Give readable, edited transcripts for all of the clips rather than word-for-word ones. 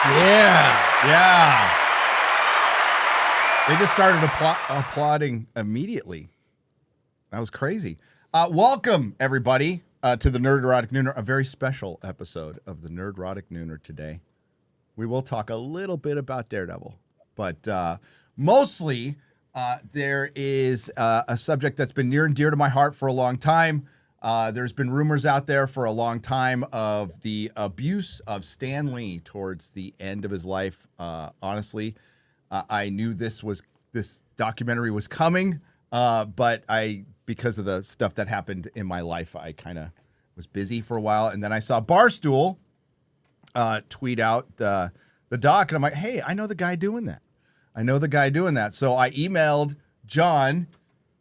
Yeah. They just started applauding immediately. That was crazy. Welcome, everybody, to the Nerdrotic Nooner, a very special episode of the Nerdrotic Nooner today. We will talk a little bit about Daredevil, but mostly there is a subject that's been near and dear to my heart for a long time. There's been rumors out there for a long time of the abuse of Stan Lee towards the end of his life. Honestly, I knew this documentary was coming, but because of the stuff that happened in my life, I kind of was busy for a while, and then I saw Barstool tweet out the doc, and I'm like, hey, I know the guy doing that. So I emailed John,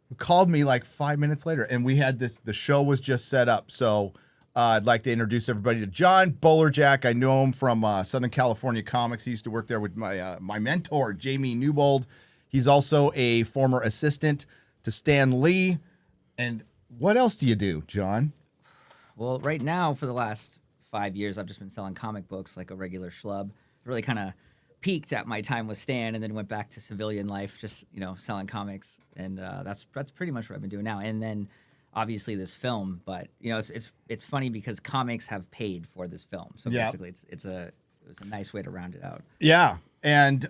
who called me like 5 minutes later, and we had the show was just set up. So I'd like to introduce everybody to Jon Bolerjack. I know him from Southern California Comics. He used to work there with my mentor, Jamie Newbold. He's also a former assistant to Stan Lee. And what else do you do, John? Well, right now, for the last 5 years, I've just been selling comic books like a regular schlub. Really kind of peaked at my time with Stan, and then went back to civilian life, just selling comics, and that's pretty much what I've been doing now. And then obviously this film, but it's funny because comics have paid for this film, so basically it was a nice way to round it out. Yeah, and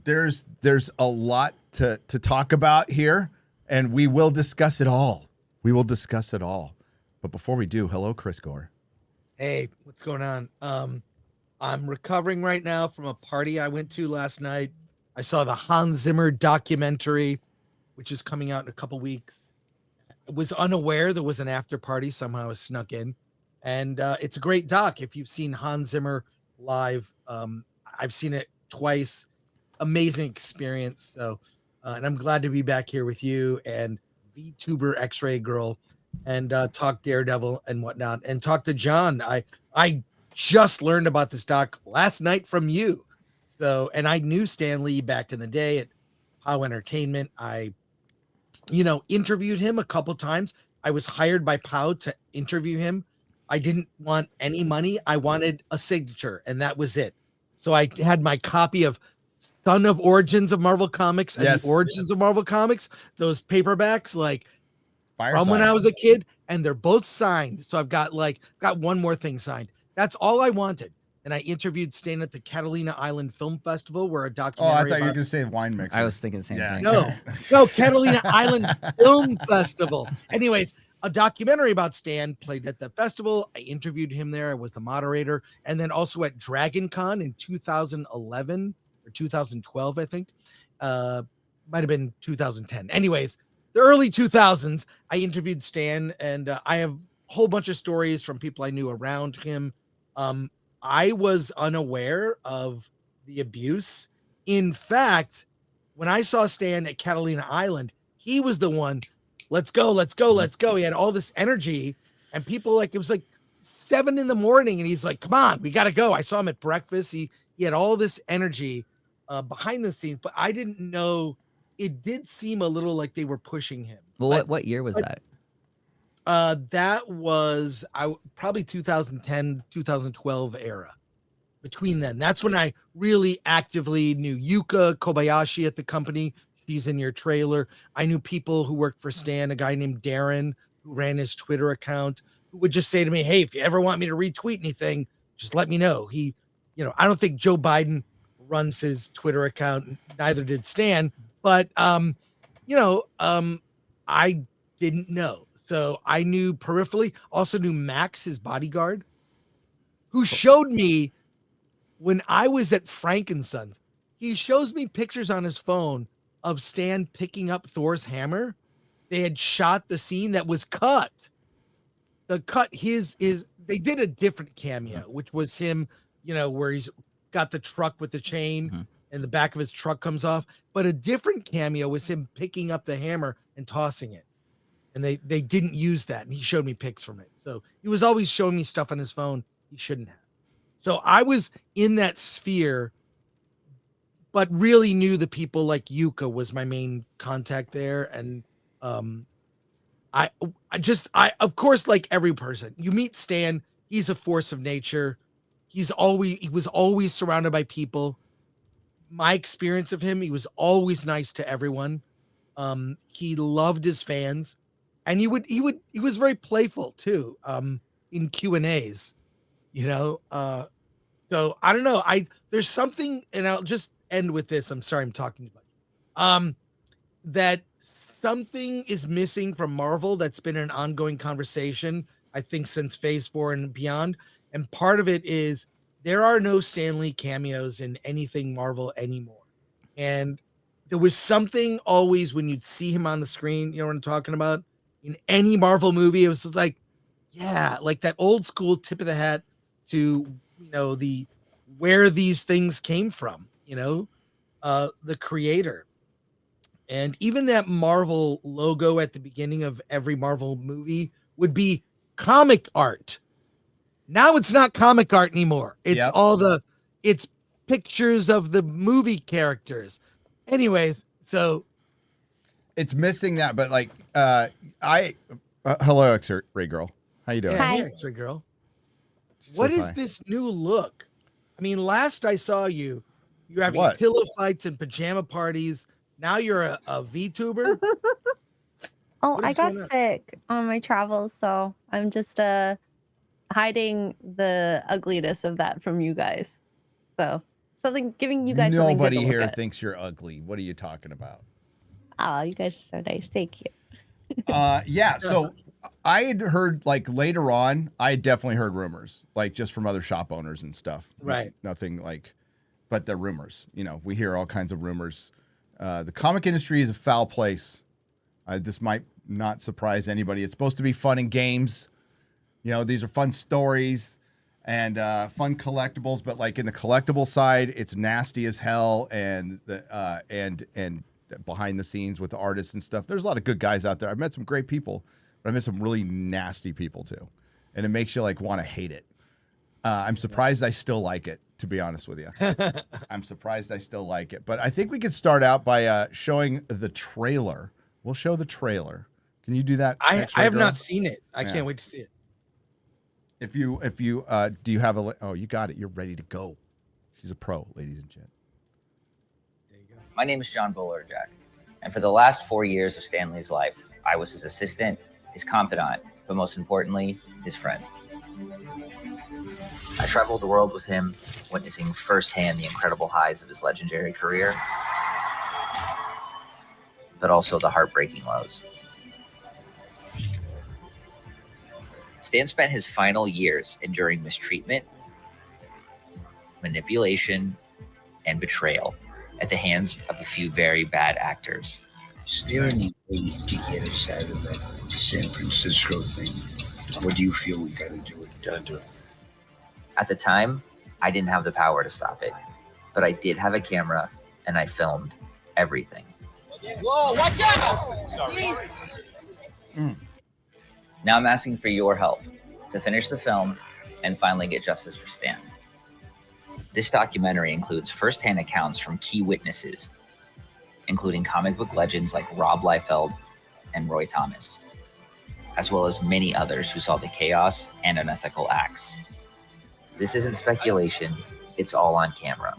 there's a lot to talk about here, and we will discuss it all. But before we do, hello, Chris Gore. Hey, what's going on? I'm recovering right now from a party I went to last night. I saw the Hans Zimmer documentary, which is coming out in a couple weeks. I was unaware there was an after party. Somehow I snuck in. And it's a great doc. If you've seen Hans Zimmer live, I've seen it twice. Amazing experience. So, and I'm glad to be back here with you and VTuber X-Ray Girl and talk Daredevil and whatnot and talk to John. I just learned about this doc last night from you. So, and I knew Stan Lee back in the day at POW Entertainment. I, interviewed him a couple times. I was hired by POW to interview him. I didn't want any money. I wanted a signature, and that was it. So I had my copy of Son of Origins of Marvel Comics and the Origins of Marvel Comics, those paperbacks, like from when I was a kid, and they're both signed. So I've got one more thing signed. That's all I wanted. And I interviewed Stan at the Catalina Island Film Festival, where a documentary. Oh, I thought you were going to say wine mixer. I was thinking the same thing. No, Catalina Island Film Festival. Anyways, a documentary about Stan played at the festival. I interviewed him there. I was the moderator. And then also at Dragon Con in 2011 or 2012, I think. Might have been 2010. Anyways, the early 2000s, I interviewed Stan, and I have a whole bunch of stories from people I knew around him. I was unaware of the abuse. In fact, when I saw Stan at Catalina Island, he was the one, let's go. He had all this energy, and people it was like 7 a.m, and he's like, come on, we got to go. I saw him at breakfast. He had all this energy behind the scenes, but I didn't know. It did seem a little like they were pushing him. Well, what year was that? That was probably 2010, 2012 era. Between then, that's when I really actively knew Yuka Kobayashi at the company. She's in your trailer. I knew people who worked for Stan, a guy named Darren who ran his Twitter account, who would just say to me, hey, if you ever want me to retweet anything, just let me know. He, I don't think Joe Biden runs his Twitter account. Neither did Stan, but, I didn't know. So I knew peripherally, also knew Max, his bodyguard, who showed me when I was at Frankensons. He shows me pictures on his phone of Stan picking up Thor's hammer. They had shot the scene that was cut. The cut they did a different cameo, which was him, where he's got the truck with the chain and the back of his truck comes off. But a different cameo was him picking up the hammer and tossing it. And they didn't use that. And he showed me pics from it. So he was always showing me stuff on his phone he shouldn't have. So I was in that sphere, but really knew the people like Yuka was my main contact there. And I of course, like every person, you meet Stan, he's a force of nature. he was always surrounded by people. My experience of him, he was always nice to everyone. He loved his fans, and he was very playful too. In Q&As, you know. So I don't know. There's something, and I'll just end with this. I'm sorry, I'm talking too much. That something is missing from Marvel. That's been an ongoing conversation, I think, since Phase 4 and beyond. And part of it is there are no Stan Lee cameos in anything Marvel anymore. And there was something always when you'd see him on the screen, you know what I'm talking about? In any Marvel movie, it was just like, yeah, like that old school tip of the hat to, you know, the where these things came from, you know, the creator. And even that Marvel logo at the beginning of every Marvel movie would be comic art. Now it's not comic art anymore. It's Yep. it's pictures of the movie characters. Anyways, so It's missing that, but like hello, X-Ray girl. How you doing? yeah, hey, Hi. X-Ray girl. She What says is hi. this new look? I mean, last I saw you, you're having What? pillow fights and pajama parties. Now you're a VTuber. Oh, What I is got going on? sick on my travels, so I'm just hiding the ugliness of that from you guys. So giving you guys something good to Nobody look here at. thinks you're ugly. What are you talking about? Oh, you guys are so nice. Thank you. Yeah. So I had heard like later on, I had definitely heard rumors, like just from other shop owners and stuff. Right. Nothing like, but they're rumors. You know, we hear all kinds of rumors. The comic industry is a foul place. This might not surprise anybody. It's supposed to be fun and games. You know, these are fun stories and fun collectibles, but like in the collectible side, it's nasty as hell. And the and behind the scenes with the artists and stuff, there's a lot of good guys out there. I've met some great people, but I met some really nasty people too, and it makes you like want to hate it. I'm surprised I still like it, to be honest with you. I'm surprised I still like it, but I think we could start out by showing the trailer. We'll show the trailer. Can you do that? I X-Ray have girl? not seen it. I Yeah. can't wait to see it. If you do you have a oh, you got it. You're ready to go. She's a pro, ladies and gents. There you go. My name is Jon Bolerjack, and for the last 4 years of Stanley's life, I was his assistant, his confidant, but most importantly, his friend. I traveled the world with him, witnessing firsthand the incredible highs of his legendary career, but also the heartbreaking lows. Stan spent his final years enduring mistreatment, manipulation, and betrayal at the hands of a few very bad actors. Is there any way to get us out of that San Francisco thing? Or do you feel we gotta do it? Gotta do it. At the time, I didn't have the power to stop it, but I did have a camera and I filmed everything. Whoa, watch out! Sorry. Now I'm asking for your help to finish the film and finally get justice for Stan. This documentary includes firsthand accounts from key witnesses, including comic book legends like Rob Liefeld and Roy Thomas, as well as many others who saw the chaos and unethical acts. This isn't speculation, it's all on camera.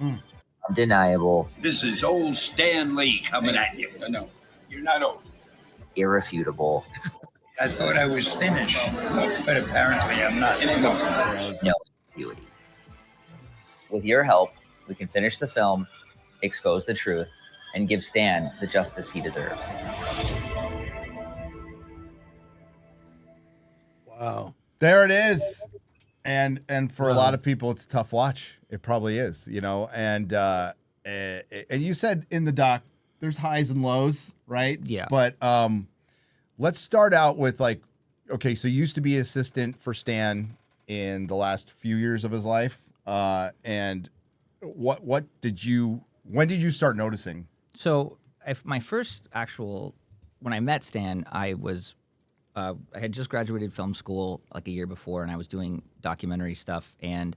Undeniable, This is old Stan Lee coming at you. No, you're not old. irrefutable, I thought I was finished, but apparently I'm not. no ambiguity. With your help, we can finish the film, expose the truth, and give Stan the justice he deserves. Wow. There it is. And for a lot of people, it's a tough watch. It probably is, you know. And you said in the doc, there's highs and lows, right? Yeah. But let's start out with like, okay, so you used to be assistant for Stan in the last few years of his life, and when did you start noticing? So my first when I met Stan, I had just graduated film school like a year before, and I was doing documentary stuff. And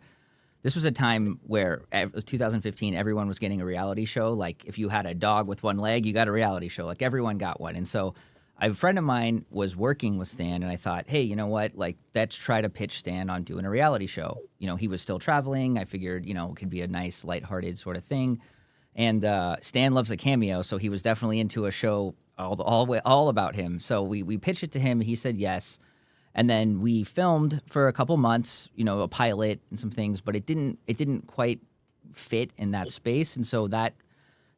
this was a time where it was 2015. Everyone was getting a reality show. Like if you had a dog with one leg, you got a reality show. Like everyone got one. And so a friend of mine was working with Stan, and I thought, hey, you know what? Like, let's try to pitch Stan on doing a reality show. You know, he was still traveling. I figured, you know, it could be a nice, lighthearted sort of thing. And Stan loves a cameo, so he was definitely into a show all about him. So we pitched it to him. He said yes. And then we filmed for a couple months, you know, a pilot and some things, but it didn't quite fit in that space. And so that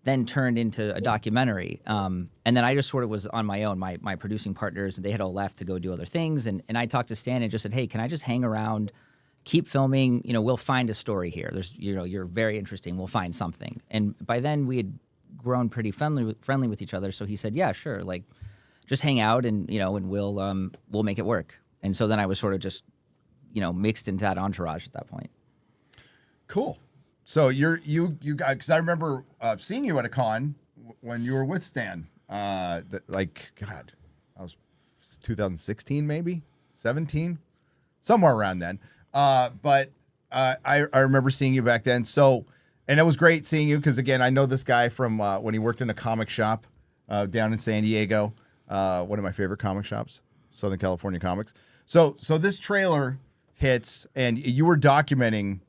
then turned into a documentary. And then I just sort of was on my own. My producing partners, they had all left to go do other things. And I talked to Stan and just said, hey, can I just hang around, keep filming? You know, we'll find a story here. There's, you know, you're very interesting. We'll find something. And by then we had grown pretty friendly with each other. So he said, yeah, sure. Like, just hang out and, you know, and we'll make it work. And so then I was sort of just, you know, mixed into that entourage at that point. Cool. So you got, because I remember seeing you at a con when you were with Stan. Like, God, I was 2016 maybe 17, somewhere around then. But I remember seeing you back then. So, and it was great seeing you because again I know this guy from when he worked in a comic shop down in San Diego. One of my favorite comic shops, Southern California Comics. So this trailer hits, and you were documenting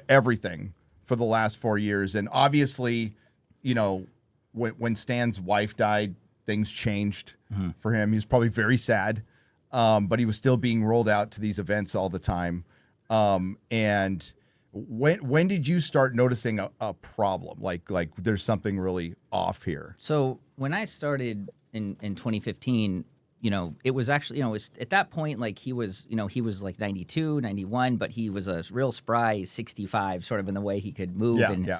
everything for the last 4 years, and obviously, you know, when Stan's wife died, things changed for him. He was probably very sad, but he was still being rolled out to these events all the time. And when did you start noticing a problem? Like there's something really off here. So when I started in 2015, you know, it was actually, you know, it's at that point, like he was like 92, 91, but he was a real spry 65 sort of in the way he could move. Yeah.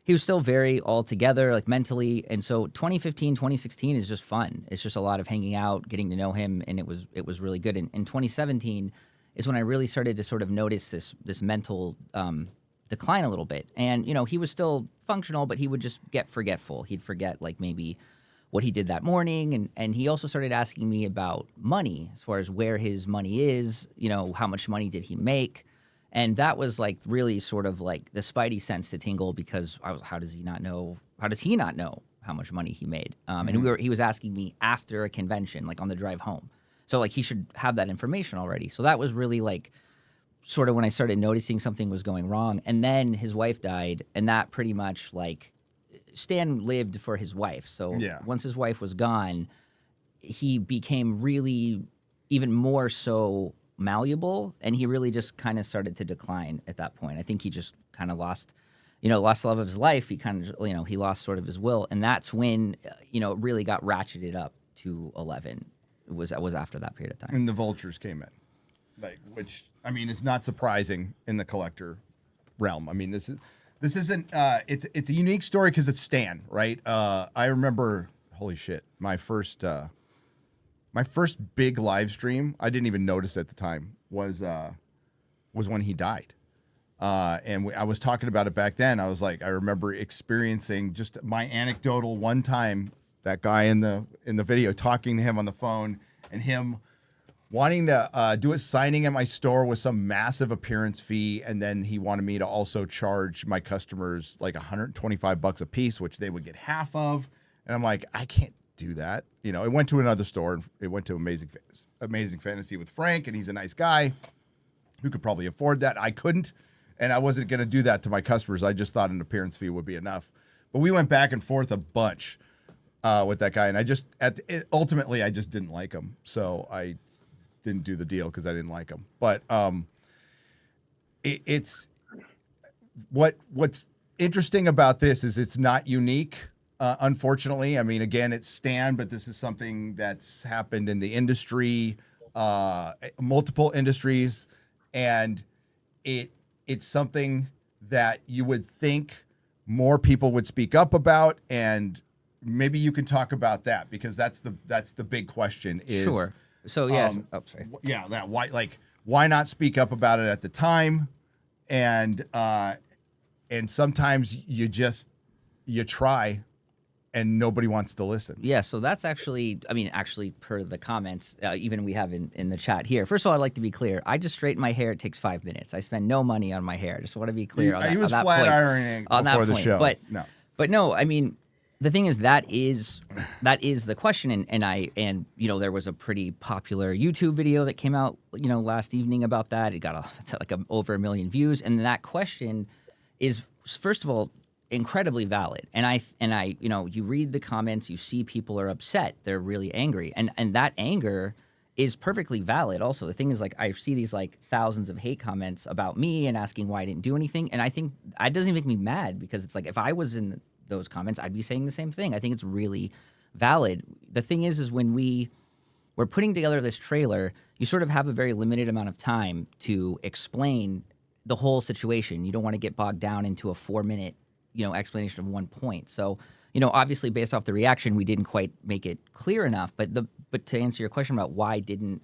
He was still very all together, like mentally. And so 2015, 2016 is just fun. It's just a lot of hanging out, getting to know him. And it was really good. And in 2017 is when I really started to sort of notice this mental decline a little bit. And, you know, he was still functional, but he would just get forgetful. He'd forget like maybe what he did that morning. And he also started asking me about money, as far as where his money is, you know, how much money did he make? And that was like really sort of like the spidey sense to tingle, because how does he not know how much money he made? And he was asking me after a convention, like on the drive home. So like he should have that information already. So that was really like sort of when I started noticing something was going wrong. And then his wife died, and that pretty much like Stan lived for his wife. So once his wife was gone, he became really even more so malleable, and he really just kind of started to decline at that point. I think he just kind of lost the love of his life. He kind of, you know, he lost sort of his will. And that's when, you know, it really got ratcheted up to 11. It was after that period of time. And the vultures came in, like, which, I mean, is not surprising in the collector realm. I mean, this isn't, it's a unique story because it's Stan, right? I remember, holy shit, my first big live stream, I didn't even notice at the time, was when he died. And I was talking about it back then. I was like, I remember experiencing just my anecdotal one time, that guy in the video talking to him on the phone, and him wanting to do a signing at my store with some massive appearance fee, and then he wanted me to also charge my customers like $125 a piece, which they would get half of. And I'm like, I can't do that. You know, it went to another store, and it went to Amazing Fantasy with Frank, and he's a nice guy who could probably afford that. I couldn't, and I wasn't going to do that to my customers. I just thought an appearance fee would be enough. But we went back and forth a bunch with that guy, and ultimately I just didn't like him, so I didn't do the deal because I didn't like him. But it's what's interesting about this is it's not unique. Unfortunately, I mean, again, it's Stan, but this is something that's happened in the industry, multiple industries, and it's something that you would think more people would speak up about, and maybe you can talk about that, because that's the big question. Is sure. So yes, sorry. Yeah, that why not speak up about it at the time, and sometimes you try. And nobody wants to listen. Yeah, so that's actually per the comments, even we have in the chat here. First of all, I'd like to be clear. I just straighten my hair. It takes 5 minutes. I spend no money on my hair. Just want to be clear on that. He was on that flat point, ironing on before that the point. show. But no, I mean, the thing is that is the question, and there was a pretty popular YouTube video that came out last evening about that. It got over 1 million views, and that question is, first of all, incredibly valid. And I you read the comments, you see people are upset, they're really angry, and that anger is perfectly valid. Also, the thing is, like, I see these like thousands of hate comments about me and asking why I didn't do anything, and I think that doesn't make me mad, because it's like, if I was in those comments, I'd be saying the same thing. I think it's really valid. The thing is when we're putting together this trailer, you sort of have a very limited amount of time to explain the whole situation. You don't want to get bogged down into a 4-minute, explanation of one point. So, obviously based off the reaction, we didn't quite make it clear enough. But to answer your question about why didn't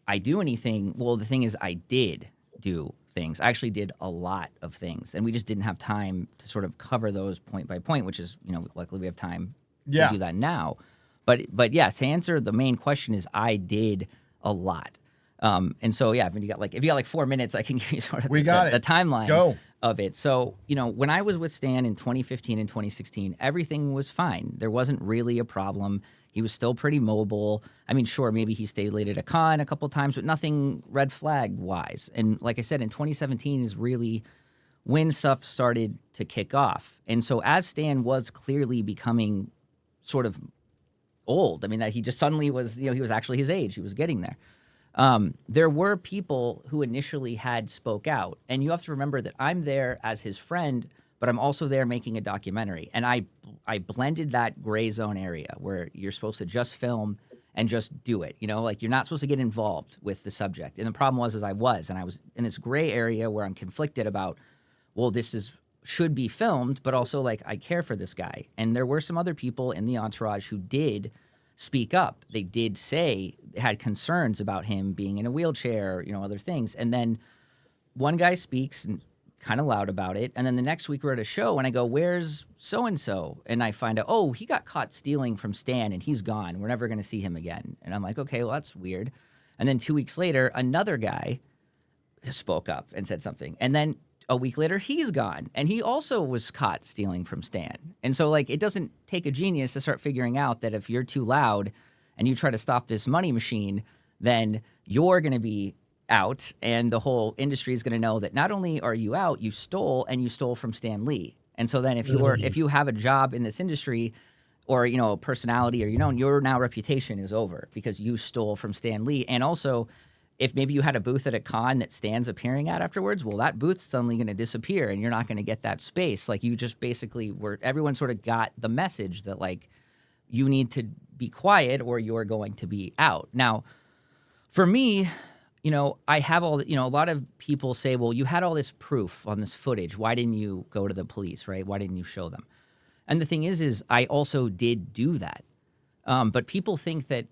I do anything, well, the thing is, I did do things. I actually did a lot of things, and we just didn't have time to sort of cover those point by point, which is, luckily we have time to do that now. But yeah, to answer the main question is, I did a lot. And so, yeah, if you got 4 minutes, I can give you sort of the timeline of it. So, when I was with Stan in 2015 and 2016, everything was fine. There wasn't really a problem. He was still pretty mobile. I mean, sure, maybe he stayed late at a con a couple times, but nothing red flag wise. And like I said, in 2017 is really when stuff started to kick off. And so as Stan was clearly becoming sort of old, I mean, that he just suddenly was, he was actually his age. He was getting there. There were people who initially had spoke out. And you have to remember that I'm there as his friend, but I'm also there making a documentary. And I blended that gray zone area where you're supposed to just film and just do it. Like, you're not supposed to get involved with the subject. And the problem was I was in this gray area where I'm conflicted about, well, should be filmed, but also, like, I care for this guy. And there were some other people in the entourage who did speak up. They did say they had concerns about him being in a wheelchair, other things. And then one guy speaks and kind of loud about it. And then the next week we're at a show and I go, where's so-and-so? And I find out, oh, he got caught stealing from Stan and he's gone. We're never going to see him again. And I'm like, okay, well, that's weird. And then 2 weeks later, another guy spoke up and said something. And then a week later, he's gone. And he also was caught stealing from Stan. And so, like, it doesn't take a genius to start figuring out that if you're too loud and you try to stop this money machine, then you're going to be out, and the whole industry is going to know that not only are you out, you stole, and you stole from Stan Lee. And so then if you have a job in this industry, or a personality, or your now reputation is over because you stole from Stan Lee. And also, if maybe you had a booth at a con that Stan's appearing at afterwards, well, that booth's suddenly going to disappear, and you're not going to get that space. Like, you just basically everyone sort of got the message that, like, you need to be quiet or you're going to be out. Now, for me, I have all a lot of people say, well, you had all this proof on this footage. Why didn't you go to the police, right? Why didn't you show them? And the thing is I also did do that. But people think that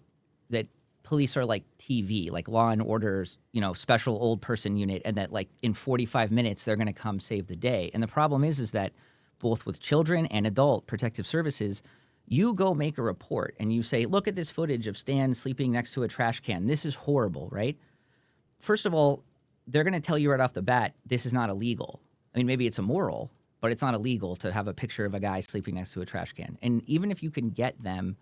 police are like TV, like Law and Order's, special old person unit, and that, like, in 45 minutes, they're going to come save the day. And the problem is that both with children and adult protective services, you go make a report and you say, look at this footage of Stan sleeping next to a trash can. This is horrible, right? First of all, they're going to tell you right off the bat, this is not illegal. I mean, maybe it's immoral, but it's not illegal to have a picture of a guy sleeping next to a trash can. And even if you can get them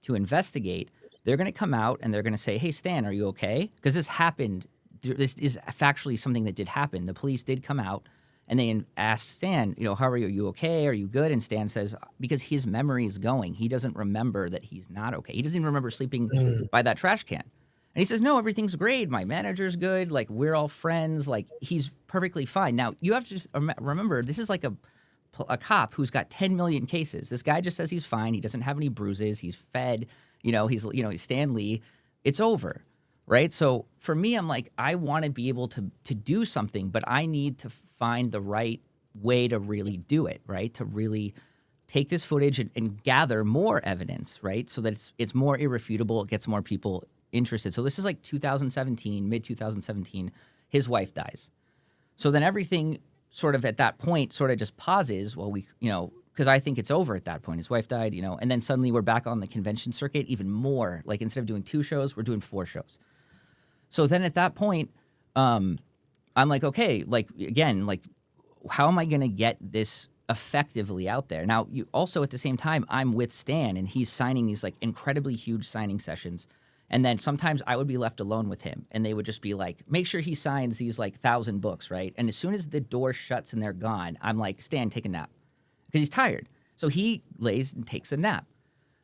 to investigate, they're going to come out and they're going to say, hey, Stan, are you okay? Because this happened. This is factually something that did happen. The police did come out and they asked Stan, how are you? Are you okay? Are you good? And Stan says, because his memory is going, he doesn't remember that he's not okay. He doesn't even remember sleeping by that trash can. And he says, no, everything's great. My manager's good. Like, we're all friends. Like, he's perfectly fine. Now, you have to just remember, this is like a cop who's got 10 million cases. This guy just says he's fine. He doesn't have any bruises. He's fed. He's Stan Lee. It's over, right? So for me, I'm like, I want to be able to do something, but I need to find the right way to really do it, right? To really take this footage and gather more evidence, right? So that it's more irrefutable. It gets more people interested. So this is like 2017, mid 2017, his wife dies. So then everything sort of at that point sort of just pauses while we, because I think it's over at that point. His wife died, and then suddenly we're back on the convention circuit even more. Like, instead of doing 2 shows, we're doing 4 shows. So then at that point, I'm like, okay, like, again, like, how am I going to get this effectively out there. Now, you also at the same time, I'm with Stan, and he's signing these like incredibly huge signing sessions. And then sometimes I would be left alone with him, and they would just be like, make sure he signs these like 1,000 books, right? And as soon as the door shuts and they're gone, I'm like, Stan, take a nap, because he's tired. So he lays and takes a nap.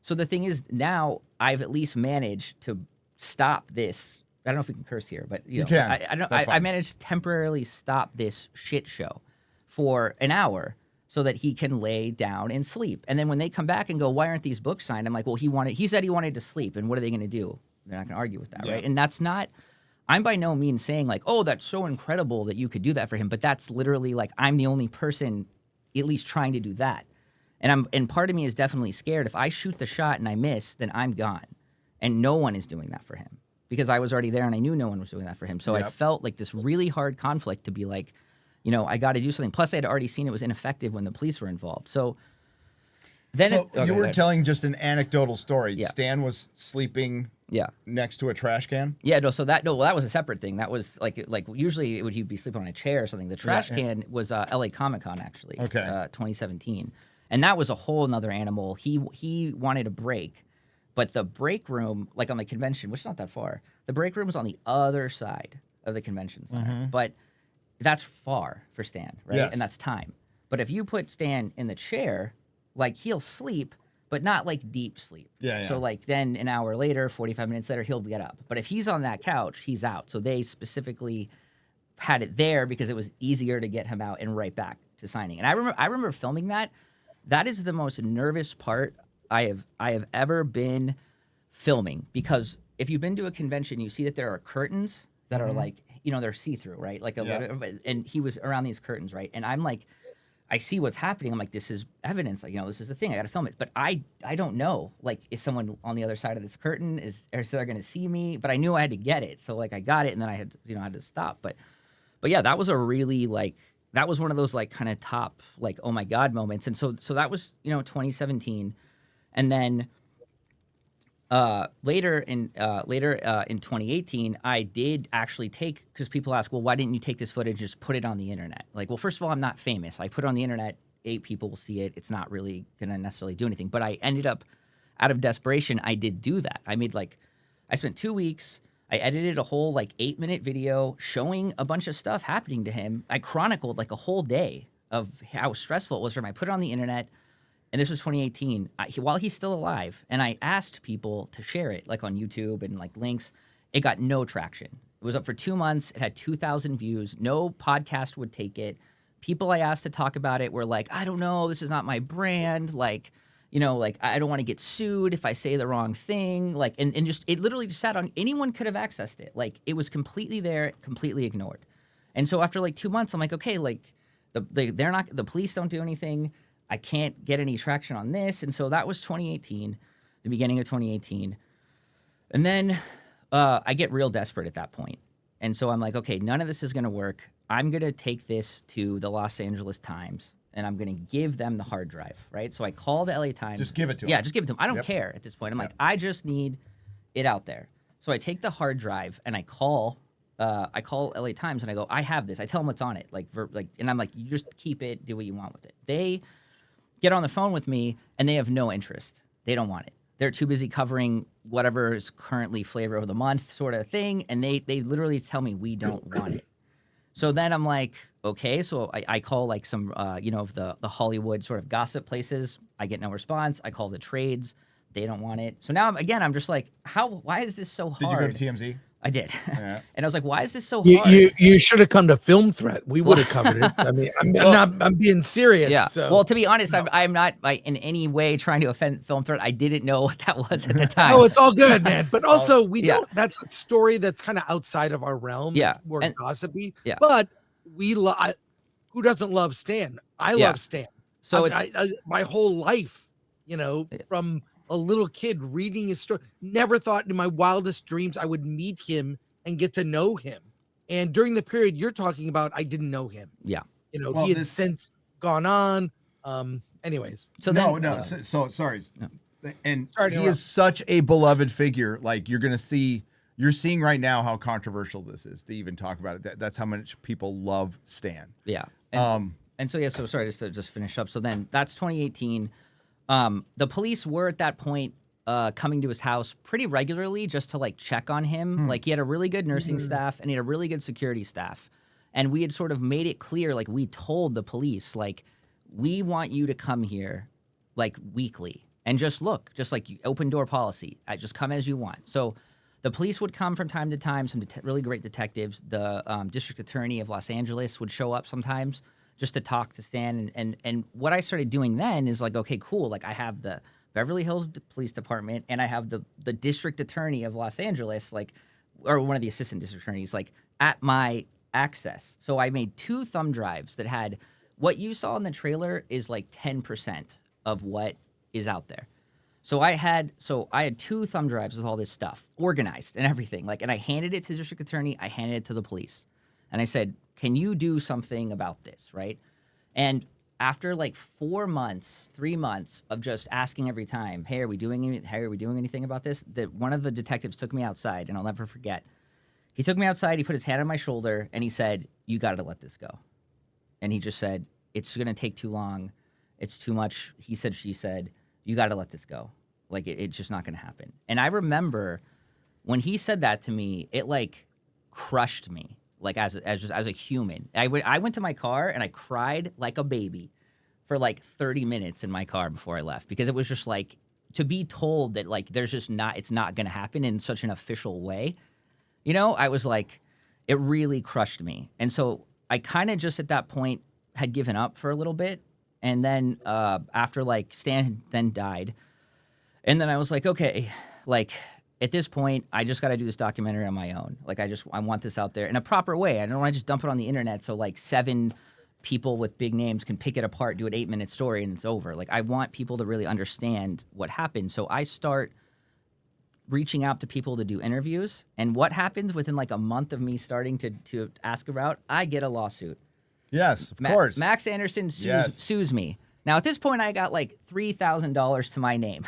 So the thing is, now I've at least managed to stop this. I don't know if we can curse here, but you know, can. I managed to temporarily stop this shit show for an hour so that he can lay down and sleep. And then when they come back and go, why aren't these books signed? I'm like, well, he said he wanted to sleep, and what are they going to do? They're not going to argue with that, right? And that's not, I'm by no means saying like, oh, that's so incredible that you could do that for him. But that's literally like, I'm the only person at least trying to do that. And part of me is definitely scared. If I shoot the shot and I miss, then I'm gone. And no one is doing that for him, because I was already there and I knew no one was doing that for him. So I felt like this really hard conflict to be like, you know, I got to do something. Plus, I had already seen it was ineffective when the police were involved. So then you were telling just an anecdotal story. Yeah. Stan was sleeping next to a trash can. Yeah, no. So that was a separate thing. That was like usually he'd be sleeping on a chair or something. The trash can was LA Comic-Con actually. Okay. 2017, and that was a whole another animal. He wanted a break, but the break room, like on the convention, which is not that far, the break room was on the other side of the convention center. But that's far for Stan, right? Yes. And that's time. But if you put Stan in the chair, like he'll sleep, but not like deep sleep. Yeah. So like then an hour later, 45 minutes later, he'll get up. But if he's on that couch, he's out. So they specifically had it there because it was easier to get him out and right back to signing. And I remember filming that. That is the most nervous part I have ever been filming, because if you've been to a convention, you see that there are curtains that are like, you know, they're see-through, right? Like and he was around these curtains, right? And I'm like, I see what's happening. I'm like, this is evidence. Like, you know, this is the thing. I got to film it. But I don't know. Like, is someone on the other side of this curtain? Is they going to see me? But I knew I had to get it. So like, I got it, and then I had to stop. But yeah, that was a really like, that was one of those like kind of top like, oh my God moments. And so that was, you know, 2017, and then later in 2018, I did actually take, because people ask, well, why didn't you take this footage and just put it on the internet? Like, well, first of all, I'm not famous. I put it on the internet, 8 people will see it. It's not really going to necessarily do anything. But I ended up, out of desperation, I did do that. I spent 2 weeks. I edited a whole like 8-minute video showing a bunch of stuff happening to him. I chronicled like a whole day of how stressful it was for him. I put it on the internet. And this was 2018, while he's still alive. And I asked people to share it, like on YouTube and like links. It got no traction. It was up for 2 months. It had 2,000 views. No podcast would take it. People I asked to talk about it were like, I don't know, this is not my brand. Like, you know, like I don't want to get sued if I say the wrong thing. Like, and just, it literally just sat on, anyone could have accessed it. Like, it was completely there, completely ignored. And so after like 2 months, I'm like, okay, like the police don't do anything. I can't get any traction on this. And so that was 2018, the beginning of 2018. And then I get real desperate at that point. And so I'm like, okay, none of this is going to work. I'm going to take this to the Los Angeles Times, and I'm going to give them the hard drive, right? So I call the LA Times. Just give it to them. Yeah, just give it to them. I don't care at this point. I'm like, I just need it out there. So I take the hard drive, and I call LA Times, and I go, I have this. I tell them what's on it. And I'm like, you just keep it, do what you want with it. They get on the phone with me, and they have no interest. They don't want it. They're too busy covering whatever is currently flavor of the month sort of thing, and they literally tell me we don't want it. So then I'm like, okay. So I call like some, of the Hollywood sort of gossip places. I get no response. I call the trades. They don't want it. So now, I'm just like, why is this so hard? Did you go to TMZ? I did. Yeah. And I was like, why is this so hard? You should have come to Film Threat. We would have covered it. I mean, I'm being serious. Yeah. So. Well, to be honest, I'm not in any way trying to offend Film Threat. I didn't know what that was at the time. Oh, it's all good, man. But also, we don't. That's a story that's kind of outside of our realm. Yeah. It's more gossipy. Yeah. But who doesn't love Stan? I love Stan. So my whole life, from a little kid reading his story, never thought in my wildest dreams I would meet him and get to know him. And during the period you're talking about, I didn't know him. Yeah. He had since gone on. Anyways. So then, sorry. No. And he is such a beloved figure. Like you're seeing right now how controversial this is to even talk about it. That's how much people love Stan. Yeah. And so, yeah, so sorry, just to finish up. So then that's 2018. The police were at that point coming to his house pretty regularly just to like check on him. Like he had a really good nursing staff and he had a really good security staff. And we had sort of made it clear, like we told the police, like, we want you to come here like weekly and just look, just like open door policy. Just come as you want. So the police would come from time to time, some really great detectives. The district attorney of Los Angeles would show up sometimes just to talk to Stan. And what I started doing then is like, okay, cool. Like I have the Beverly Hills Police Department and I have the district attorney of Los Angeles, like, or one of the assistant district attorneys, like at my access. So I made 2 thumb drives that had what you saw in the trailer is like 10% of what is out there. So I had 2 thumb drives with all this stuff organized and everything. Like, and I handed it to the district attorney. I handed it to the police, and I said, "Can you do something about this?" Right? And after like 3 months of just asking every time, "Hey, are we doing anything about this?" That one of the detectives took me outside, and I'll never forget. He took me outside. He put his hand on my shoulder, and he said, "You got to let this go." And he just said, "It's going to take too long. It's too much." He said, she said, "You got to let this go. Like, it's just not going to happen." And I remember when he said that to me, it like crushed me, like as a human. I went to my car and I cried like a baby for like 30 minutes in my car before I left, because it was just like to be told that like it's not going to happen in such an official way. You know, I was like, it really crushed me. And so I kind of just at that point had given up for a little bit. And then after like Stan then died, and then I was like, okay, like at this point, I just got to do this documentary on my own. Like I want this out there in a proper way. I don't want to just dump it on the internet so like 7 people with big names can pick it apart, do an 8-minute story, and it's over. Like I want people to really understand what happened. So I start reaching out to people to do interviews. And what happens within like a month of me starting to ask about, I get a lawsuit. Yes, of course. Max Anderson sues me. Now, at this point, I got like $3,000 to my name.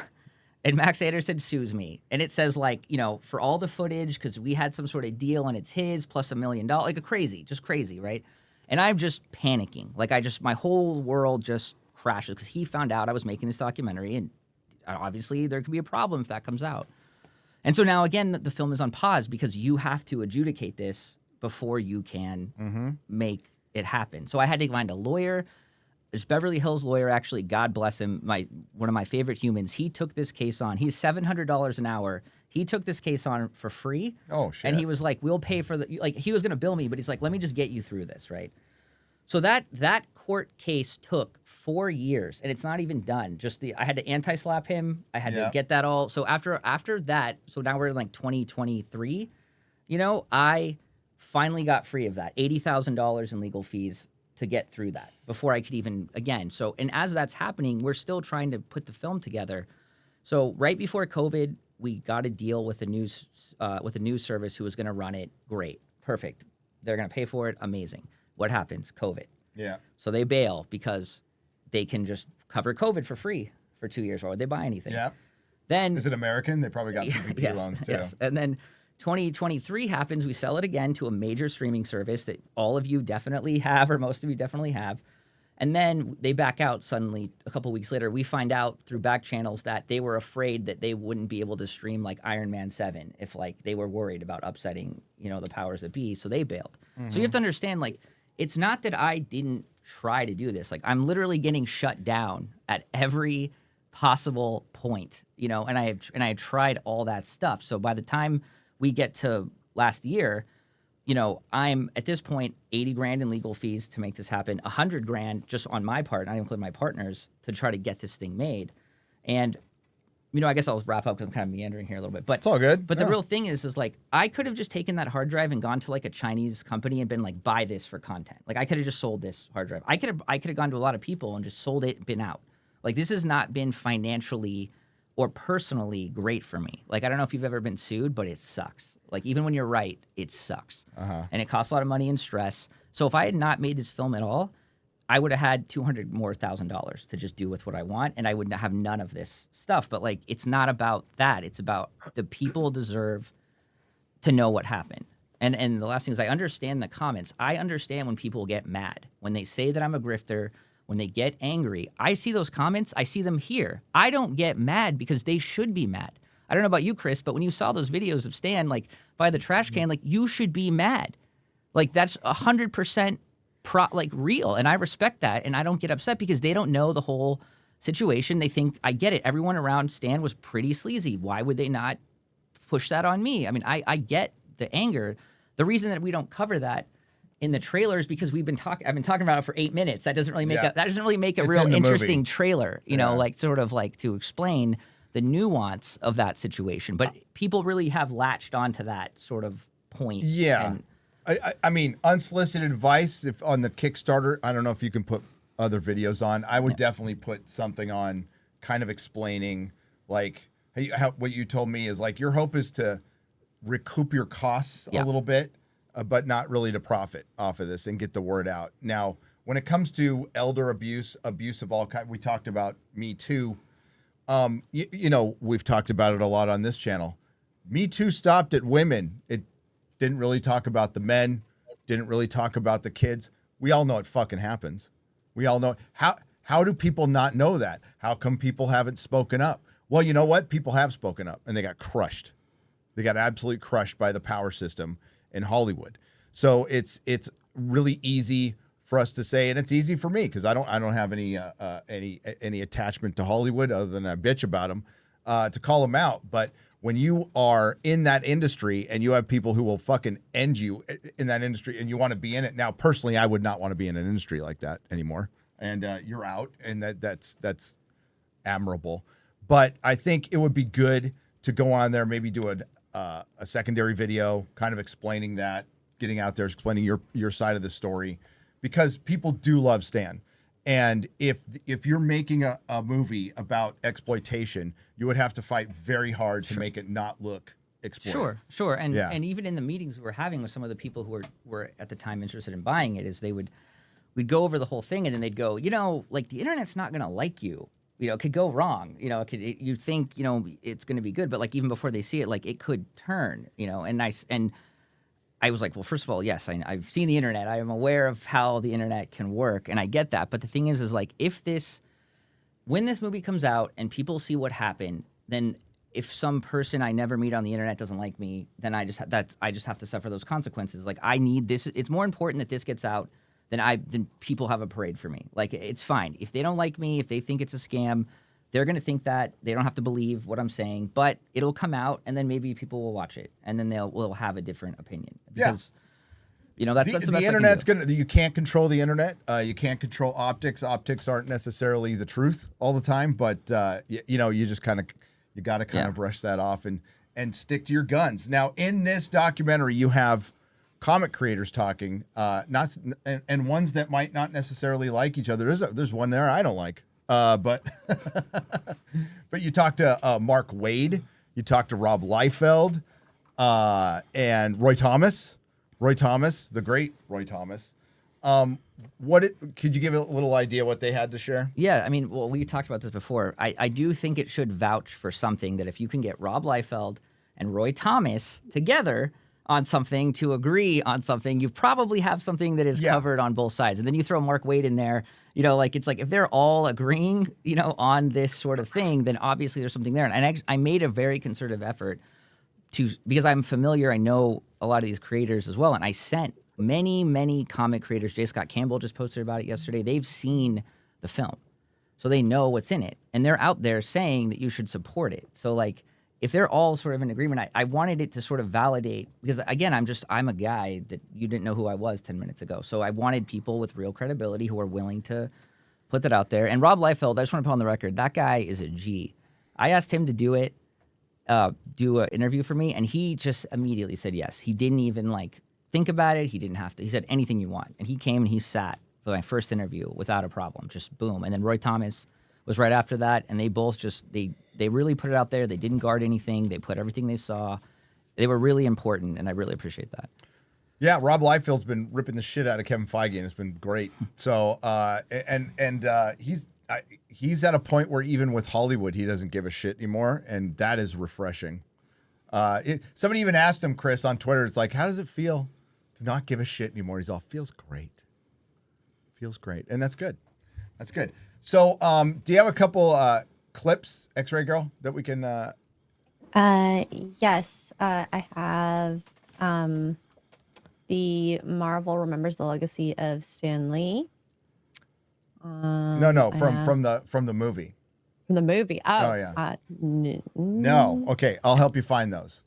And Max Anderson sues me. And it says like, you know, for all the footage, because we had some sort of deal and it's his plus $1 million, like just crazy, right? And I'm just panicking. Like my whole world just crashes because he found out I was making this documentary. And obviously there could be a problem if that comes out. And so now, again, the film is on pause because you have to adjudicate this before you can make it happen. So I had to find a lawyer. This Beverly Hills lawyer, actually, God bless him, one of my favorite humans, he took this case on. He's $700 an hour. He took this case on for free. Oh, shit. And he was like, we'll pay for he was going to bill me, but he's like, let me just get you through this, right? So that court case took 4 years, and it's not even done. I had to anti-slap him. I had to get that all. So after that, so now we're in like 2023, you know, I finally got free of that, $80,000 in legal fees to get through that before I could even, again. So, and as that's happening, we're still trying to put the film together. So right before COVID, we got a deal with a news service who was going to run it. Great. Perfect. They're going to pay for it. Amazing. What happens? COVID. Yeah. So they bail because they can just cover COVID for free for 2 years. Why would they buy anything? Yeah. Then is it American? They probably got PPP loans too. Yes. And then 2023 happens. We sell it again to a major streaming service that all of you definitely have, or most of you definitely have. And then they back out suddenly a couple weeks later. We find out through back channels that they were afraid that they wouldn't be able to stream like Iron Man 7 if like they were worried about upsetting, you know, the powers that be. So they bailed. So you have to understand, like, it's not that I didn't try to do this. Like, I'm literally getting shut down at every possible point, you know, and I had tried all that stuff. So by the time we get to last year, you know, I'm at this point 80 grand in legal fees to make this happen, 100 grand just on my part, not including my partners, to try to get this thing made. And, you know, I guess I'll wrap up because I'm kind of meandering here a little bit. But it's all good. But the real thing is like, I could have just taken that hard drive and gone to like a Chinese company and been like, buy this for content. Like I could have just sold this hard drive. I could have gone to a lot of people and just sold it and been out. Like this has not been financially or personally great for me. Like, I don't know if you've ever been sued, but it sucks. Like, even when you're right, it sucks. And it costs a lot of money and stress. So if I had not made this film at all, I would have had $200,000 more to just do with what I want, and I would have none of this stuff. But, like, it's not about that. It's about the people deserve to know what happened. And the last thing is I understand the comments. I understand when people get mad, when they say that I'm a grifter, when they get angry. I see those comments. I see them here. I don't get mad because they should be mad. I don't know about you, Chris, but when you saw those videos of Stan, like, by the trash can, like, you should be mad. Like, that's 100% real. And I respect that. And I don't get upset because they don't know the whole situation. They think, I get it. Everyone around Stan was pretty sleazy. Why would they not push that on me? I mean, I get the anger. The reason that we don't cover that in the trailers because I've been talking about it for 8 minutes. That doesn't really make a It's real in the interesting movie. trailer, you know, like sort of like to explain the nuance of that situation. But people really have latched onto that sort of point. Yeah. And I mean, unsolicited advice, if on the Kickstarter, I don't know if you can put other videos on. I would definitely put something on kind of explaining, like, what you told me is, like, your hope is to recoup your costs a little bit, but not really to profit off of this and get the word out. Now, when it comes to elder abuse of all kinds, we talked about Me Too. You know, we've talked about it a lot on this channel. Me Too stopped at women. It didn't really talk about the men, didn't really talk about the kids. We all know it fucking happens. We all know. How do people not know that? How come people haven't spoken up? Well, you know what? People have spoken up and they got crushed. They got absolutely crushed by the power system in Hollywood. So it's really easy for us to say, and it's easy for me because I don't have any attachment to Hollywood other than I bitch about them, to call them out. But when you are in that industry and you have people who will fucking end you in that industry and you want to be in it. Now, personally, I would not want to be in an industry like that anymore. And you're out, and that's admirable. But I think it would be good to go on there, maybe do a secondary video kind of explaining that, getting out there, explaining your side of the story, because people do love Stan. And if you're making a movie about exploitation, you would have to fight very hard to make it not look exploitive. Sure. And even in the meetings we were having with some of the people who were at the time interested in buying it, is we'd go over the whole thing, and then they'd go, you know, like, the internet's not going to like you. You know, it could go wrong. You know, you think, you know, it's going to be good, but, like, even before they see it, like, it could turn, you know. And I was like, well, first of all, yes, I've seen the internet. I am aware of how the internet can work, and I get that. But the thing is like, when this movie comes out and people see what happened, then if some person I never meet on the internet doesn't like me, then I just have to suffer those consequences. Like, I need this. It's more important that this gets out than people have a parade for me. Like, it's fine if they don't like me, if they think it's a scam. They're going to think that. They don't have to believe what I'm saying, but it'll come out, and then maybe people will watch it, and then will have a different opinion. Because, you know, that's the best internet's you can't control the internet. You can't control optics. Optics aren't necessarily the truth all the time, but you know, you just you got to kind of brush that off and stick to your guns. Now, in this documentary, you have comic creators talking, and ones that might not necessarily like each other. There's one there I don't like. But you talked to Mark Waid, you talked to Rob Liefeld, and Roy Thomas, the great Roy Thomas. Could you give a little idea what they had to share? Yeah, I mean, well, we talked about this before. I do think it should vouch for something, that if you can get Rob Liefeld and Roy Thomas together on something to agree on something, you probably have something that is covered on both sides. And then you throw Mark Waid in there, you know, like, it's like, if they're all agreeing, you know, on this sort of thing, then obviously there's something there. And I made a very concerted effort because I'm familiar, I know a lot of these creators as well, and I sent many comic creators. J. Scott Campbell just posted about it yesterday. They've seen the film, so they know what's in it, and they're out there saying that you should support it. So, like, if they're all sort of in agreement, I wanted it to sort of validate, because, again, I'm a guy that you didn't know who I was 10 minutes ago. So I wanted people with real credibility who are willing to put that out there. And Rob Liefeld, I just want to put on the record, that guy is a G. I asked him to do an interview for me, and he just immediately said yes. He didn't even, like, think about it. He didn't have to. He said, anything you want. And he came and he sat for my first interview without a problem, just boom. And then Roy Thomas was right after that, and they both just, they really put it out there. They didn't guard anything. They put everything they saw. They were really important, and I really appreciate that. Yeah, Rob Liefeld's been ripping the shit out of Kevin Feige, and it's been great. So, he's at a point where even with Hollywood, he doesn't give a shit anymore, and that is refreshing. Somebody even asked him, Chris, on Twitter. It's like, how does it feel to not give a shit anymore? He's all, feels great. Feels great, and that's good. That's good. So, do you have a couple clips, X-Ray Girl, that we can? Yes. I have the Marvel Remembers the Legacy of Stan Lee. No, from the movie. From the movie. Oh, yeah. No. Okay, I'll help you find those.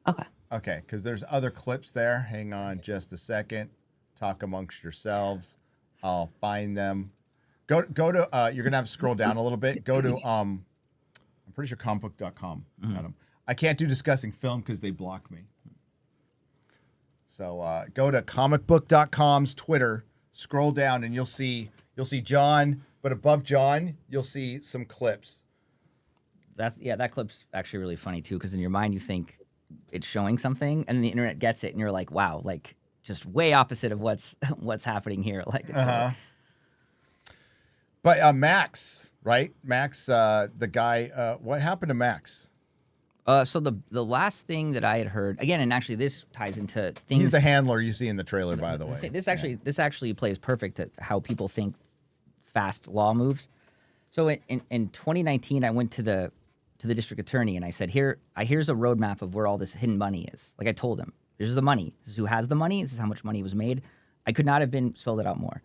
Okay. Okay, because there's other clips there. Hang on just a second. Talk amongst yourselves. I'll find them. Go to you're gonna have to scroll down a little bit. Go to I'm pretty sure comicbook.com. I can't do discussing film because they block me. So go to comicbook.com's Twitter, scroll down, and you'll see John, but above John, you'll see some clips. That clip's actually really funny too, because in your mind you think it's showing something, and then the internet gets it, and you're like, wow, like just way opposite of what's happening here. Like, it's But Max, right? Max, the guy. What happened to Max? So the last thing that I had heard again, and actually this ties into things. He's the handler you see in the trailer, by the way. This actually plays perfect at how people think fast law moves. So in 2019, I went to the district attorney and I said, here's a roadmap of where all this hidden money is. Like I told him, this is the money. This is who has the money. This is how much money was made. I could not have been spelled it out more.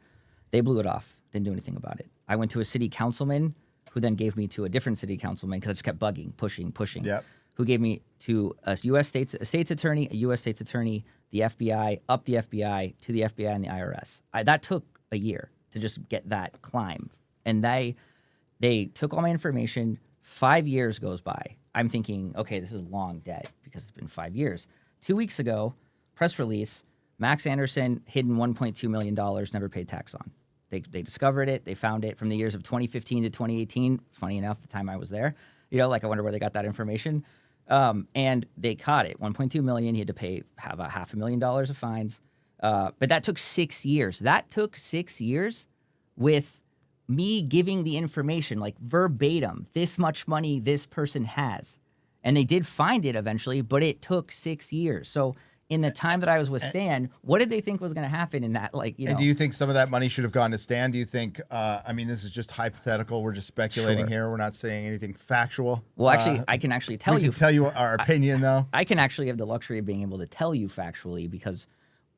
They blew it off. Didn't do anything about it. I went to a city councilman who then gave me to a different city councilman because I just kept bugging, pushing. Yep. Who gave me to a state's attorney, a U.S. state's attorney, the FBI, up the FBI, to the FBI and the IRS. That took a year to just get that climb. And they took all my information. 5 years goes by. I'm thinking, okay, this is long dead because it's been 5 years. 2 weeks ago, press release, Max Anderson, hidden $1.2 million, never paid tax on. They discovered it. They found it from the years of 2015 to 2018. Funny enough, the time I was there. I wonder where they got that information. And they caught it. 1.2 million. He had to pay about $500,000 of fines. But that took 6 years. That took 6 years with me giving the information, like verbatim, this much money this person has. And they did find it eventually, but it took 6 years. So in the time that I was with Stan, what did they think was going to happen in that? And do you think some of that money should have gone to Stan? Do you think, this is just hypothetical. We're just speculating here. We're not saying anything factual. Well, actually, I can actually tell you. We can tell you our opinion, though. I can actually have the luxury of being able to tell you factually because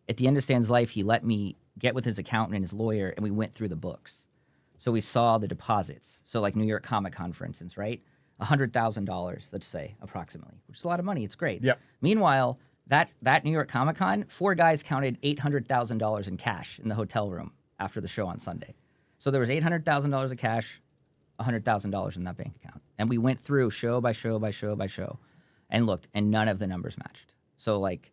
at the end of Stan's life, he let me get with his accountant and his lawyer, and we went through the books. So we saw the deposits. So like New York Comic Con, for instance, right? $100,000, let's say, approximately, which is a lot of money. It's great. Yep. Meanwhile, that New York Comic Con, 4 guys counted $800,000 in cash in the hotel room after the show on Sunday. So there was $800,000 of cash, $100,000 in that bank account. And we went through show by show by show by show and looked, and none of the numbers matched. So like,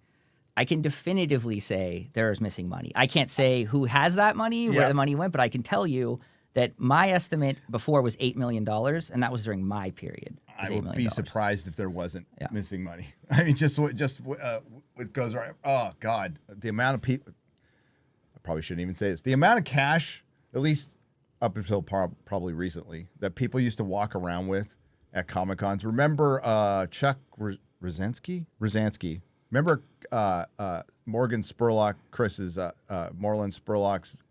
I can definitively say there is missing money. I can't say who has that money, where the money went, but I can tell you that my estimate before was $8 million, and that was during my period. I would be surprised if there wasn't missing money. I mean, just what goes right. Oh God, the amount of people. I probably shouldn't even say this. The amount of cash, at least up until probably recently, that people used to walk around with at Comic Cons. Remember Chuck Rosansky? Remember Morgan Spurlock, Chris's Moreland Spurlock's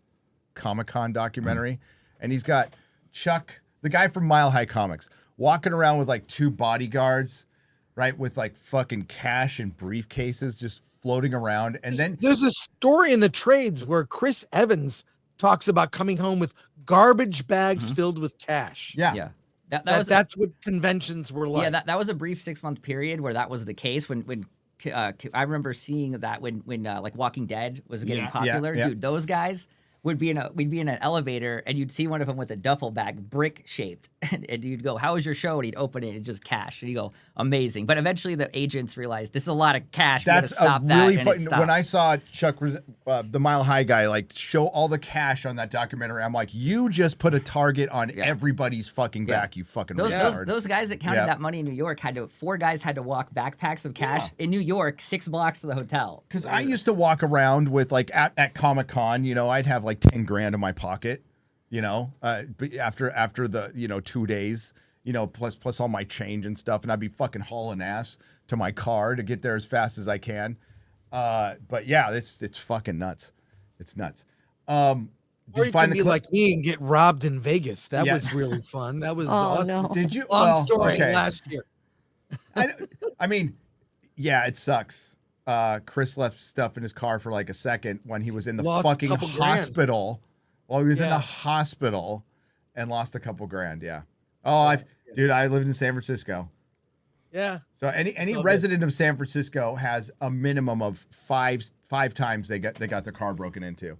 Comic Con documentary, and he's got Chuck, the guy from Mile High Comics, walking around with like 2 bodyguards, right, with like fucking cash and briefcases just floating around. And then there's a story in the trades where Chris Evans talks about coming home with garbage bags filled with cash. Yeah. That's what conventions were like. Yeah, that was a brief 6-month period where that was the case. When I remember seeing that when like Walking Dead was getting popular, dude, those guys we'd be in an elevator and you'd see one of them with a duffel bag, brick shaped, and you'd go, "How was your show?" And he'd open it and just cash, and you go, "Amazing." But eventually the agents realized this is a lot of cash. That's stop a really that. fun. When I saw Chuck, the Mile High guy, like show all the cash on that documentary, I'm like, you just put a target on everybody's fucking back. You fucking retard. Those guys that counted that money in New York 4 guys had to walk backpacks of cash in New York 6 blocks to the hotel. Because I used to walk around with like at Comic Con, I'd have like 10 grand in my pocket, after the 2 days, you know, plus all my change and stuff, and I'd be fucking hauling ass to my car to get there as fast as I can. But yeah, it's fucking nuts. It's nuts. Or you can be like me and get robbed in Vegas. That was really fun. That was awesome. No. Did you? Long story okay. last year. I mean, yeah, it sucks. Chris left stuff in his car for like a second when he was in the fucking hospital. While he was in the hospital and lost a couple grand. Yeah. Oh, dude, I lived in San Francisco. Yeah. So any resident of San Francisco has a minimum of five times they got their car broken into.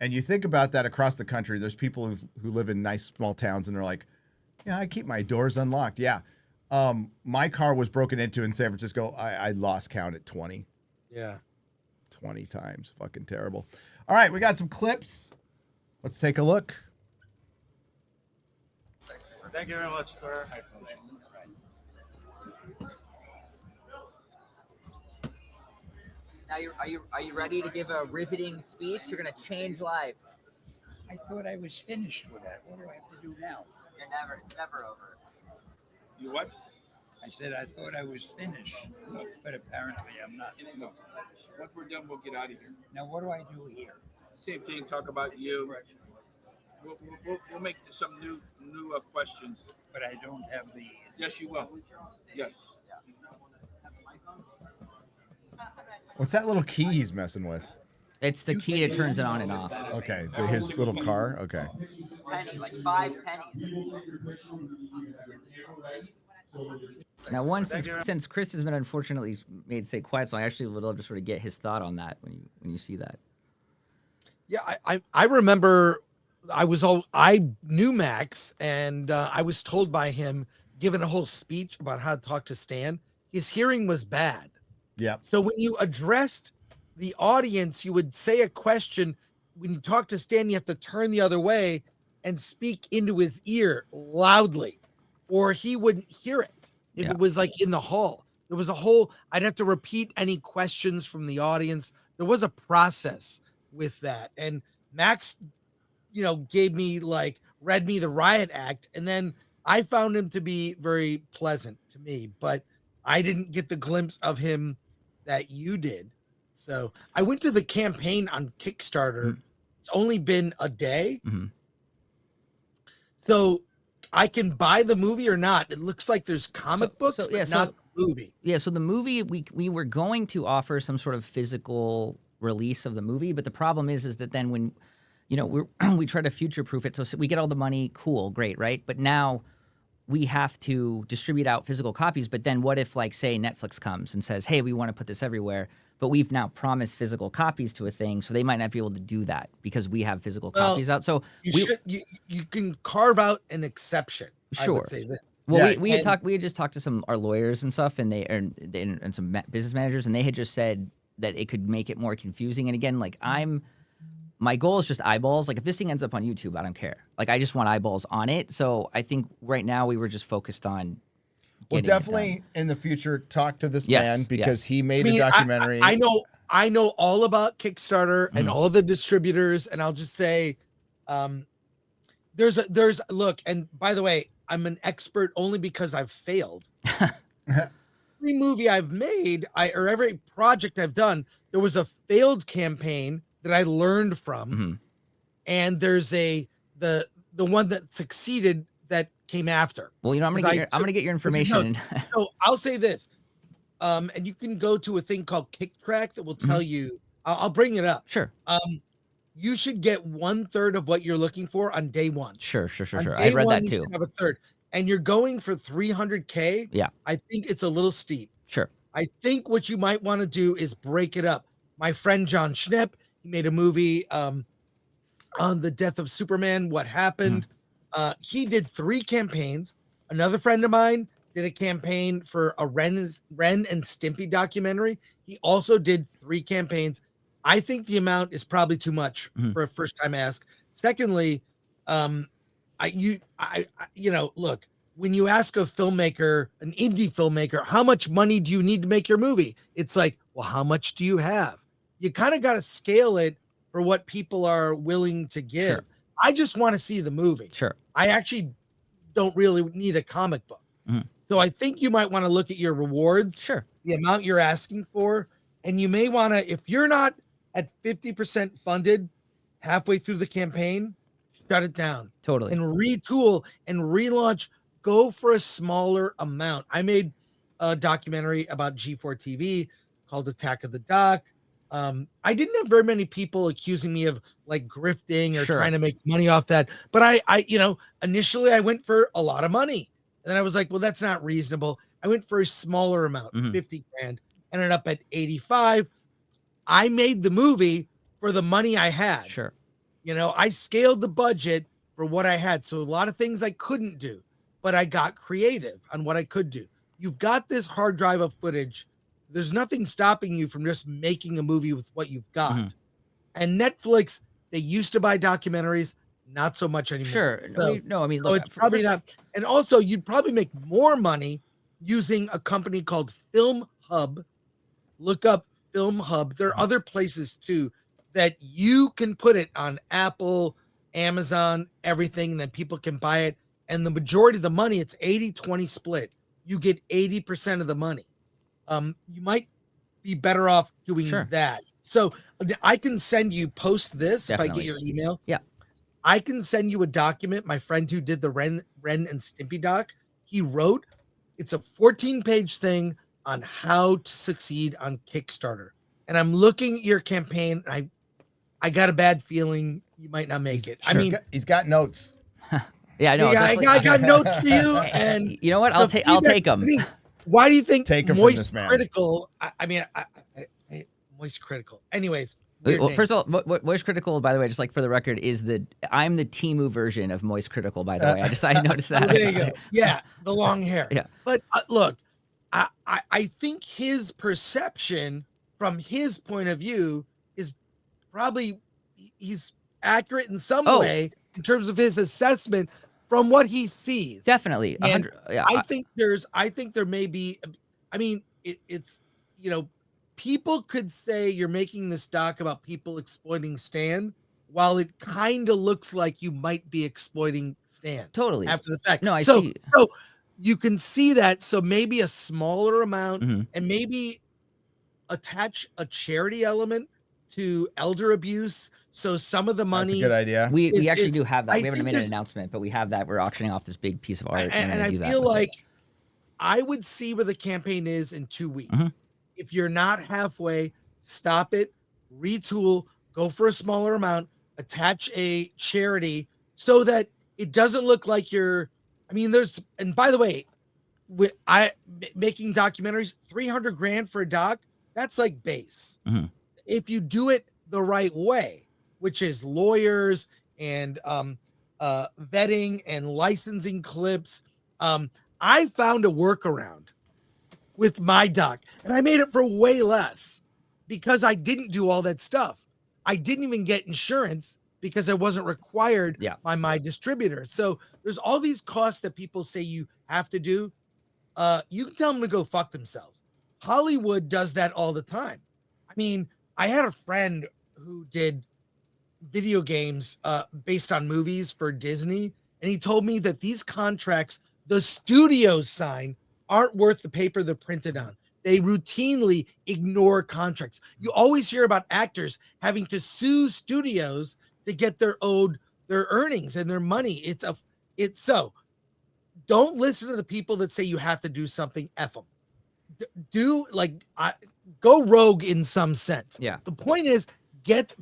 And you think about that across the country, there's people who live in nice small towns and they're like, yeah, I keep my doors unlocked. Yeah. My car was broken into in San Francisco. I lost count at 20. Yeah. 20 times. Fucking terrible. All right, we got some clips. Let's take a look. Thank you very much, sir. Now, are you ready to give a riveting speech? You're gonna change lives. I thought I was finished with that. What do I have to do now? You're never over. You what? I said I thought I was finished, but apparently I'm not. No. Once we're done, we'll get out of here. Now what do I do here? Same thing. Talk about you. We'll make some new questions. But I don't have the. Yes, you will. Yes. What's that little key he's messing with? It's the key that turns it on and off. Okay, his little car. Okay. Penny, like 5 pennies. Now, since Chris has been unfortunately made to stay quiet, so I actually would love to sort of get his thought on that when you see that. Yeah, I remember I knew Max, and I was told by him, given a whole speech about how to talk to Stan, his hearing was bad. Yeah. So when you addressed the audience, you would say a question. When you talk to Stan, you have to turn the other way and speak into his ear loudly, or he wouldn't hear it. If it was like in the hall, there was I'd have to repeat any questions from the audience. There was a process with that. And Max, read me the riot act. And then I found him to be very pleasant to me, but I didn't get the glimpse of him that you did. So I went to the campaign on Kickstarter. Mm-hmm. It's only been a day. Mm-hmm. So I can buy the movie or not. It looks like there's comic books, but not the movie. Yeah, so the movie, we were going to offer some sort of physical release of the movie, but the problem is that then when, we try to future-proof it, so we get all the money, cool, great, right? But now we have to distribute out physical copies, but then what if, like, say, Netflix comes and says, hey, we want to put this everywhere, but we've now promised physical copies to a thing, so they might not be able to do that because we have physical copies out. So you can carve out an exception. Sure. I would say this. Well, we had just talked to our lawyers and stuff, and and some business managers, and they had just said that it could make it more confusing. And again, like my goal is just eyeballs. Like if this thing ends up on YouTube, I don't care. Like I just want eyeballs on it. So I think right now we were just focused on. Well, definitely in the future, talk to this man because he made a documentary. I know all about Kickstarter and all the distributors, and I'll just say, there's look. And by the way, I'm an expert only because I've failed. Every movie I've made, or every project I've done, there was a failed campaign that I learned from, and there's the one that succeeded that came after. Well, I'm gonna get your information. So I'll say this, and you can go to a thing called KickTrack that will tell you. I'll bring it up. Sure. You should get 1/3 of what you're looking for on day one. Sure. I read that too. You should have 1/3, and you're going for 300K. Yeah. I think it's a little steep. Sure. I think what you might want to do is break it up. My friend John Schnepp, he made a movie on the death of Superman. What happened? He did 3 campaigns. Another friend of mine did a campaign for a Ren and Stimpy documentary. He also did 3 campaigns. I think the amount is probably too much for a first time ask. Secondly, look, when you ask a filmmaker, an indie filmmaker, how much money do you need to make your movie? It's like, well, how much do you have? You kind of got to scale it for what people are willing to give. Sure. I just want to see the movie. Sure. I actually don't really need a comic book. So I think you might want to look at your rewards, Sure. the amount you're asking for, and you may want to, if you're not at 50% funded halfway through the campaign, shut it down. Totally. And retool and relaunch. Go for a smaller amount. I made a documentary about G4 TV called Attack of the Doc. I didn't have very many people accusing me of like grifting or trying to make money off that. But I, initially I went for a lot of money. And then I was like, well, that's not reasonable. I went for a smaller amount, 50 grand, ended up at 85. I made the movie for the money I had. Sure. I scaled the budget for what I had. So a lot of things I couldn't do, but I got creative on what I could do. You've got this hard drive of footage. There's nothing stopping you from just making a movie with what you've got. And Netflix, they used to buy documentaries, not so much anymore. Sure. So, Look, it's probably not. And also, you'd probably make more money using a company called Film Hub. Look up Film Hub. There are other places too that you can put it on Apple, Amazon, everything, and then people can buy it. And the majority of the money, it's 80-20 split. You get 80% of the money. You might be better off doing that. So I can send you post this. Definitely. If I get your email. Yeah. I can send you a document. My friend who did the Ren and Stimpy doc, he wrote, it's a 14-page thing on how to succeed on Kickstarter. And I'm looking at your campaign. And I got a bad feeling you might not make it. I mean, he's got notes. Yeah, I know. I got notes for you. And you know what? I'll take them. Why do you think Take 'em from Moist this man. Critical? I Moist Critical. Anyways. Well, first of all, Moist Critical, by the way, just like for the record, I'm the Temu version of Moist Critical, by the way. I noticed that. There you go. Yeah, the long hair. Yeah. But look, I think his perception from his point of view is probably he's accurate in some way in terms of his assessment from what he sees. Definitely. And yeah, I think there may be, I mean, it's, people could say you're making this doc about people exploiting Stan, while it kind of looks like you might be exploiting Stan. Totally. After the fact. No, I see. So you can see that. So maybe a smaller amount and maybe attach a charity element to elder abuse. So some of the money. That's a good idea. We actually do have that. We haven't think made an there's- announcement, but we have that. We're auctioning off this big piece of art. And I feel like I would see where the campaign is in 2 weeks. If you're not halfway, stop it, retool, go for a smaller amount, attach a charity so that it doesn't look like you're, and by the way, making documentaries, 300 grand for a doc, that's like base. If you do it the right way, which is lawyers and vetting and licensing clips, I found a workaround with my doc, and I made it for way less because I didn't do all that stuff. I didn't even get insurance because I wasn't required by my distributor. So there's all these costs that people say you have to do. You can tell them to go fuck themselves. Hollywood does that all the time. I mean, I had a friend who did video games based on movies for Disney, and he told me that these contracts the studios sign aren't worth the paper they're printed on. They routinely ignore contracts. You always hear about actors having to sue studios to get their earnings and their money. It's so don't listen to the people that say you have to do something. F them. Go rogue in some sense. Yeah. The point is,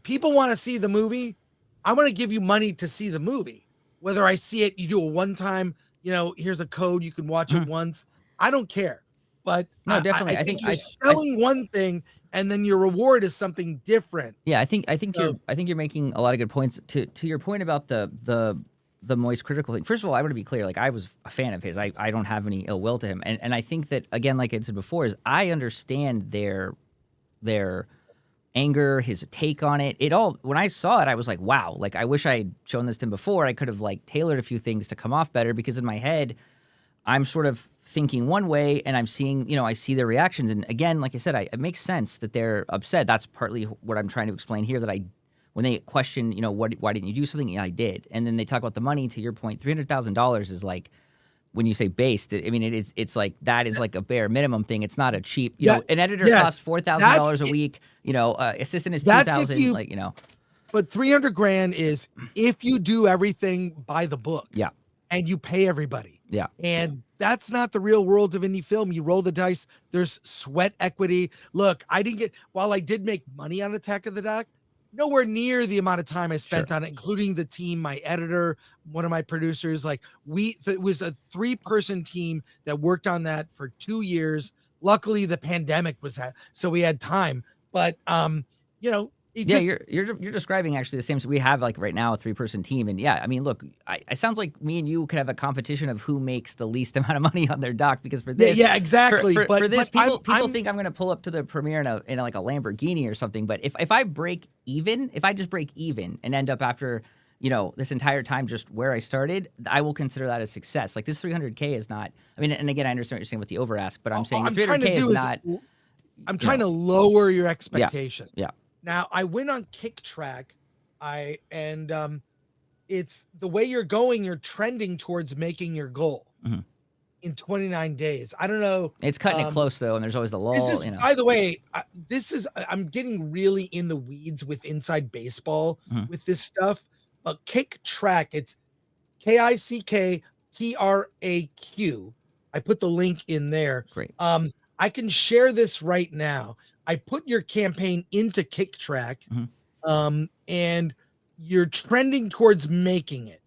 people want to see the movie. I want to give you money to see the movie. Whether I see it, you do a one-time, here's a code, you can watch it once. I don't care. But no, definitely. I think you're selling one thing and then your reward is something different. Yeah, I think you're making a lot of good points. To your point about the Moist Critical thing. First of all, I want to be clear. Like, I was a fan of his. I don't have any ill will to him. And I think that, again, like I said before, is I understand their anger, his take on it. When I saw it, I was like, wow. Like, I wish I had shown this to him before. I could have tailored a few things to come off better, because in my head, I'm sort of thinking one way and I'm seeing, I see their reactions. And again, like I said, it makes sense that they're upset. That's partly what I'm trying to explain here, that when they question, why didn't you do something? Yeah, I did. And then they talk about the money. To your point, $300,000 is like, when you say based, it's like that is like a bare minimum thing. It's not a cheap, an editor costs $4,000 a week. Assistant is $2,000. But $300,000 is if you do everything by the book. Yeah. And you pay everybody. Yeah. And that's not the real world of indie film. You roll the dice. There's sweat equity. Look, while I did make money on Attack of the Doc, nowhere near the amount of time I spent on it, including the team, my editor, one of my producers. Like it was a 3-person team that worked on that for 2 years. Luckily the pandemic so we had time, but you're describing actually the same. So we have like right now a 3-person team, and look, it sounds like me and you could have a competition of who makes the least amount of money on their doc, because for this, exactly. For this, people think I'm going to pull up to the premiere in like a Lamborghini or something. But if I just break even and end up after this entire time just where I started, I will consider that a success. Like this $300K is not. And again, I understand what you're saying with the over ask, but I'm saying $300K is not. I'm trying to lower your expectations. Yeah. Now I went on Kick Track, it's the way you're going. You're trending towards making your goal in 29 days. I don't know. It's cutting it close though, and there's always the lull. By the way, I'm getting really in the weeds with inside baseball with this stuff. But Kick Track, it's KICKTRAQ. I put the link in there. Great. I can share this right now. I put your campaign into Kick Track, and you're trending towards making it.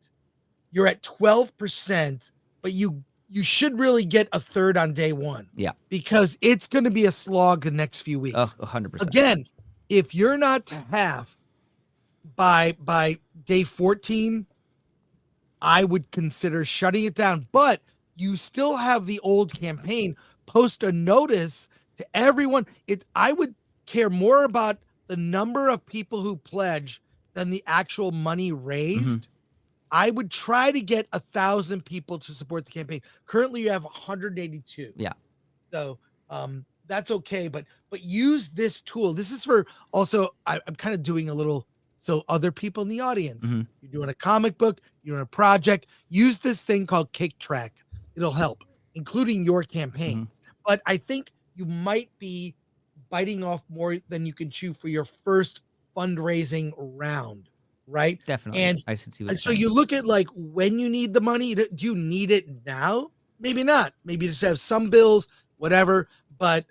You're at 12%, but you should really get a third on day one. Yeah. Because it's going to be a slog the next few weeks. 100%. Again, if you're not to half by day 14, I would consider shutting it down. But you still have the old campaign. Post a notice to everyone. I would care more about the number of people who pledge than the actual money raised. I would try to get 1,000 people to support the campaign. Currently, you have 182. Yeah. So that's okay, but use this tool. This is for also. I'm kind of doing a little. So other people in the audience, you're doing a comic book, you're doing a project. Use this thing called Kick Track. It'll help, including your campaign. But I think you might be biting off more than you can chew for your first fundraising round, right? Definitely. And I see what and so you look at like when you need the money. Do you need it now? Maybe not. Maybe you just have some bills, whatever. But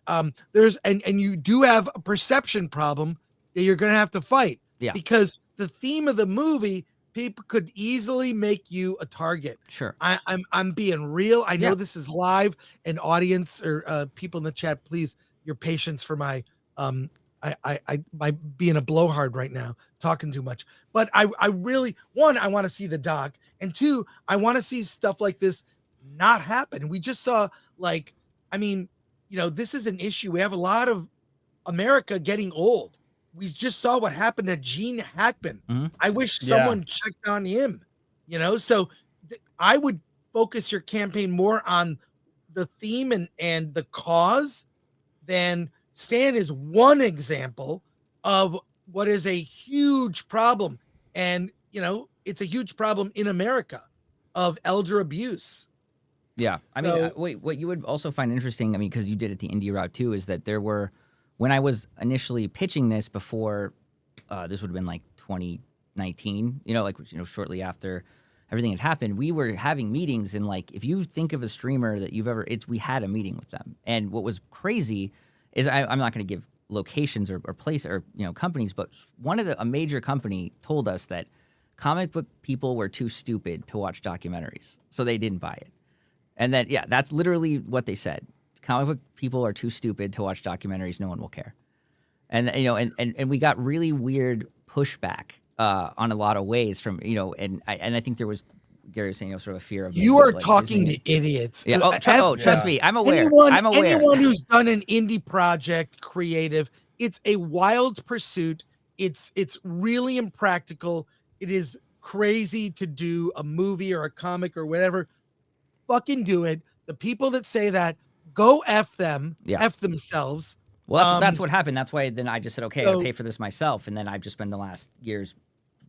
there's and you do have a perception problem that you're going to have to fight. Yeah. Because the theme of the movie, people could easily make you a target. Sure. I'm being real. I know this is live, and audience or people in the chat, please, your patience for my my being a blowhard right now, talking too much. But I really, one, I want to see the doc, and two, I want to see stuff like this not happen. We just saw this is an issue. We have a lot of America getting old. We just saw what happened to Gene Hackman. I wish someone checked on him, so I would focus your campaign more on the theme and the cause than Stan is one example of what is a huge problem. And, it's a huge problem in America of elder abuse. Yeah. What you would also find interesting, because you did it the indie route too, is that there were, when I was initially pitching this before, this would have been like 2019, shortly after everything had happened, we were having meetings, and like, if you think of a streamer that we had a meeting with them. And what was crazy is I'm not going to give locations or place or, companies, but a major company told us that comic book people were too stupid to watch documentaries, so they didn't buy it. And that, that's literally what they said. Comic book people are too stupid to watch documentaries. No one will care. And and we got really weird pushback on a lot of ways from and I think there was, Gary was saying, sort of a fear of you are talking to idiots. Yeah. Trust me, I'm aware. Anyone who's done an indie project, creative, it's a wild pursuit. It's really impractical. It is crazy to do a movie or a comic or whatever. Fucking do it. The people that say that, go F them, F themselves. Well, that's what happened. That's why then I just said, okay, So- I'll pay for this myself, and then I've just spent the last years.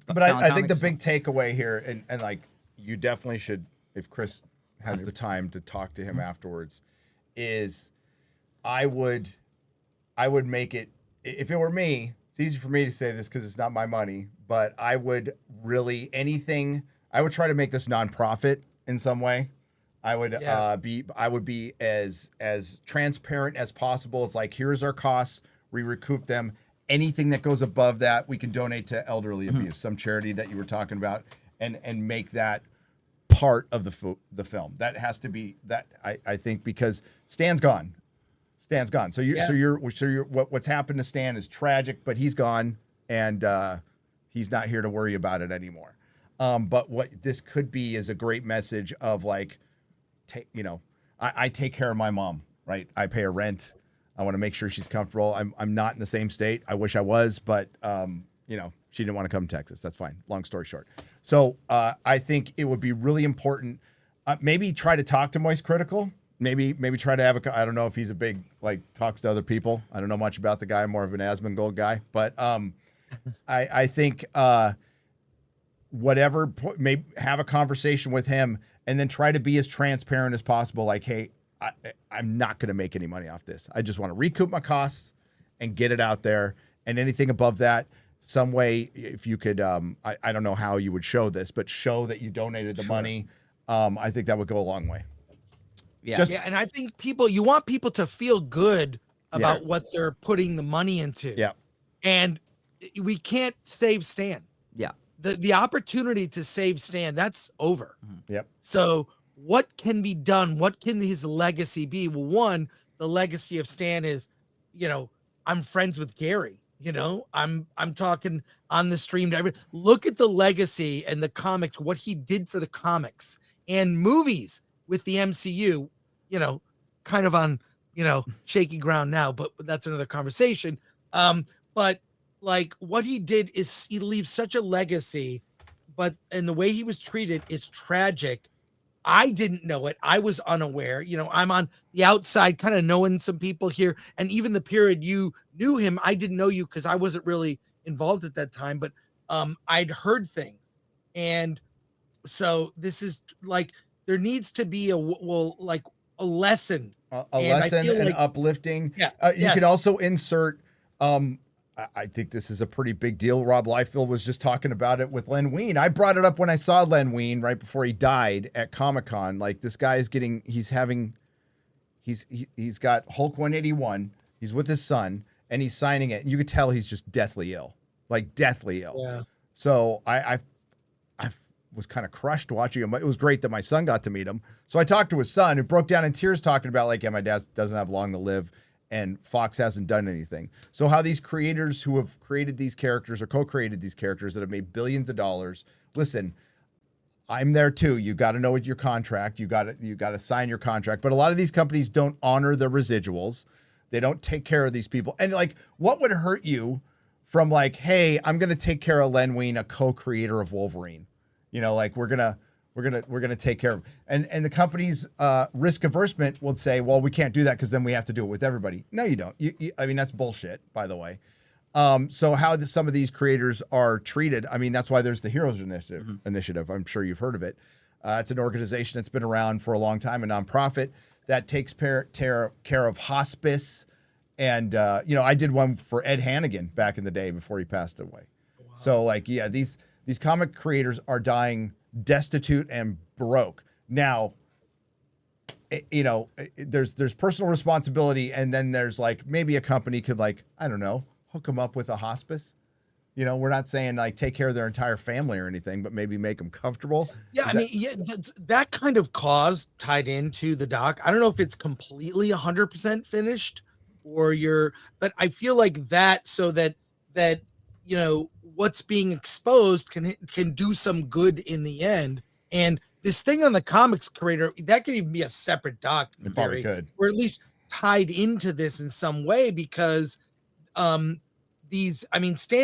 But selling I think the comics. big takeaway here, and like you definitely should, if Chris has the time to talk to him afterwards, is I would make it, if it were me, it's easy for me to say this because it's not my money, but I would really I would try to make this nonprofit in some way. I would be as transparent as possible. It's like, here's our costs, we recoup them. Anything that goes above that, we can donate to elderly abuse, some charity that you were talking about, and make that part of the film. That has to be that. I think because Stan's gone. So what's happened to Stan is tragic, but he's gone, and he's not here to worry about it anymore. But what this could be is a great message of like, I take care of my mom, right? I pay her rent. I want to make sure she's comfortable. I'm not in the same state. I wish I was, but she didn't want to come to Texas. That's fine. Long story short. So I think it would be really important. Maybe try to talk to Moist Critical. Maybe try to have I don't know if he's a big, like, talks to other people. I don't know much about the guy. I'm more of an Asmongold guy. But I think maybe have a conversation with him and then try to be as transparent as possible. Like, hey, I'm not going to make any money off this. I just want to recoup my costs and get it out there. And anything above that, some way, if you could, I don't know how you would show this, but show that you donated the money. I think that would go a long way. Yeah. And I think you want people to feel good about what they're putting the money into. Yeah. And we can't save Stan. Yeah. The opportunity to save Stan, that's over. Yep. So what can be done? What can his legacy be? Well, one, the legacy of Stan is, I'm friends with Gary. I'm talking on the stream to everyone. Look at the legacy and the comics, what he did for the comics and movies with the MCU, kind of on, shaky ground now, but that's another conversation. But like what he did is he leaves such a legacy, and the way he was treated is tragic. I didn't know it. I was unaware. I'm on the outside kind of knowing some people here. And even the period you knew him, I didn't know you because I wasn't really involved at that time, but I'd heard things. And so this is like, there needs to be a lesson. A lesson and uplifting. Yeah. You could also insert, I think this is a pretty big deal. Rob Liefeld was just talking about it with Len Wein. I brought it up when I saw Len Wein right before he died at Comic-Con. Like, this guy is he's got Hulk 181. He's with his son and he's signing it. And you could tell he's just deathly ill, like deathly ill. Yeah. So I was kind of crushed watching him. It was great that my son got to meet him. So I talked to his son, who broke down in tears talking about, like, my dad doesn't have long to live and Fox hasn't done anything. So how these creators who have created these characters or co-created these characters that have made billions of dollars, listen, I'm there too. You got to know your contract. You got to sign your contract. But a lot of these companies don't honor the residuals. They don't take care of these people. And like, what would hurt you from like, hey, I'm going to take care of Len Wein, a co-creator of Wolverine. Like we're gonna take care of him. And the company's risk aversion will say, well, we can't do that because then we have to do it with everybody. No, you don't. I mean, that's bullshit, by the way. So how some of these creators are treated, I mean, that's why there's the Heroes Initiative. I'm sure you've heard of it. It's an organization that's been around for a long time, a nonprofit that takes care of hospice. And, I did one for Ed Hannigan back in the day before he passed away. Wow. So like, yeah, these comic creators are dying destitute and broke. Now, there's personal responsibility, and then there's like maybe a company could, like, I don't know, hook them up with a hospice. We're not saying like take care of their entire family or anything, but maybe make them comfortable. Yeah, that kind of cause tied into the doc. I don't know if it's completely 100% finished but I feel like that so that what's being exposed can do some good in the end. And this thing on the comics creator, that could even be a separate doc. It probably could. Or at least tied into this in some way, because Stan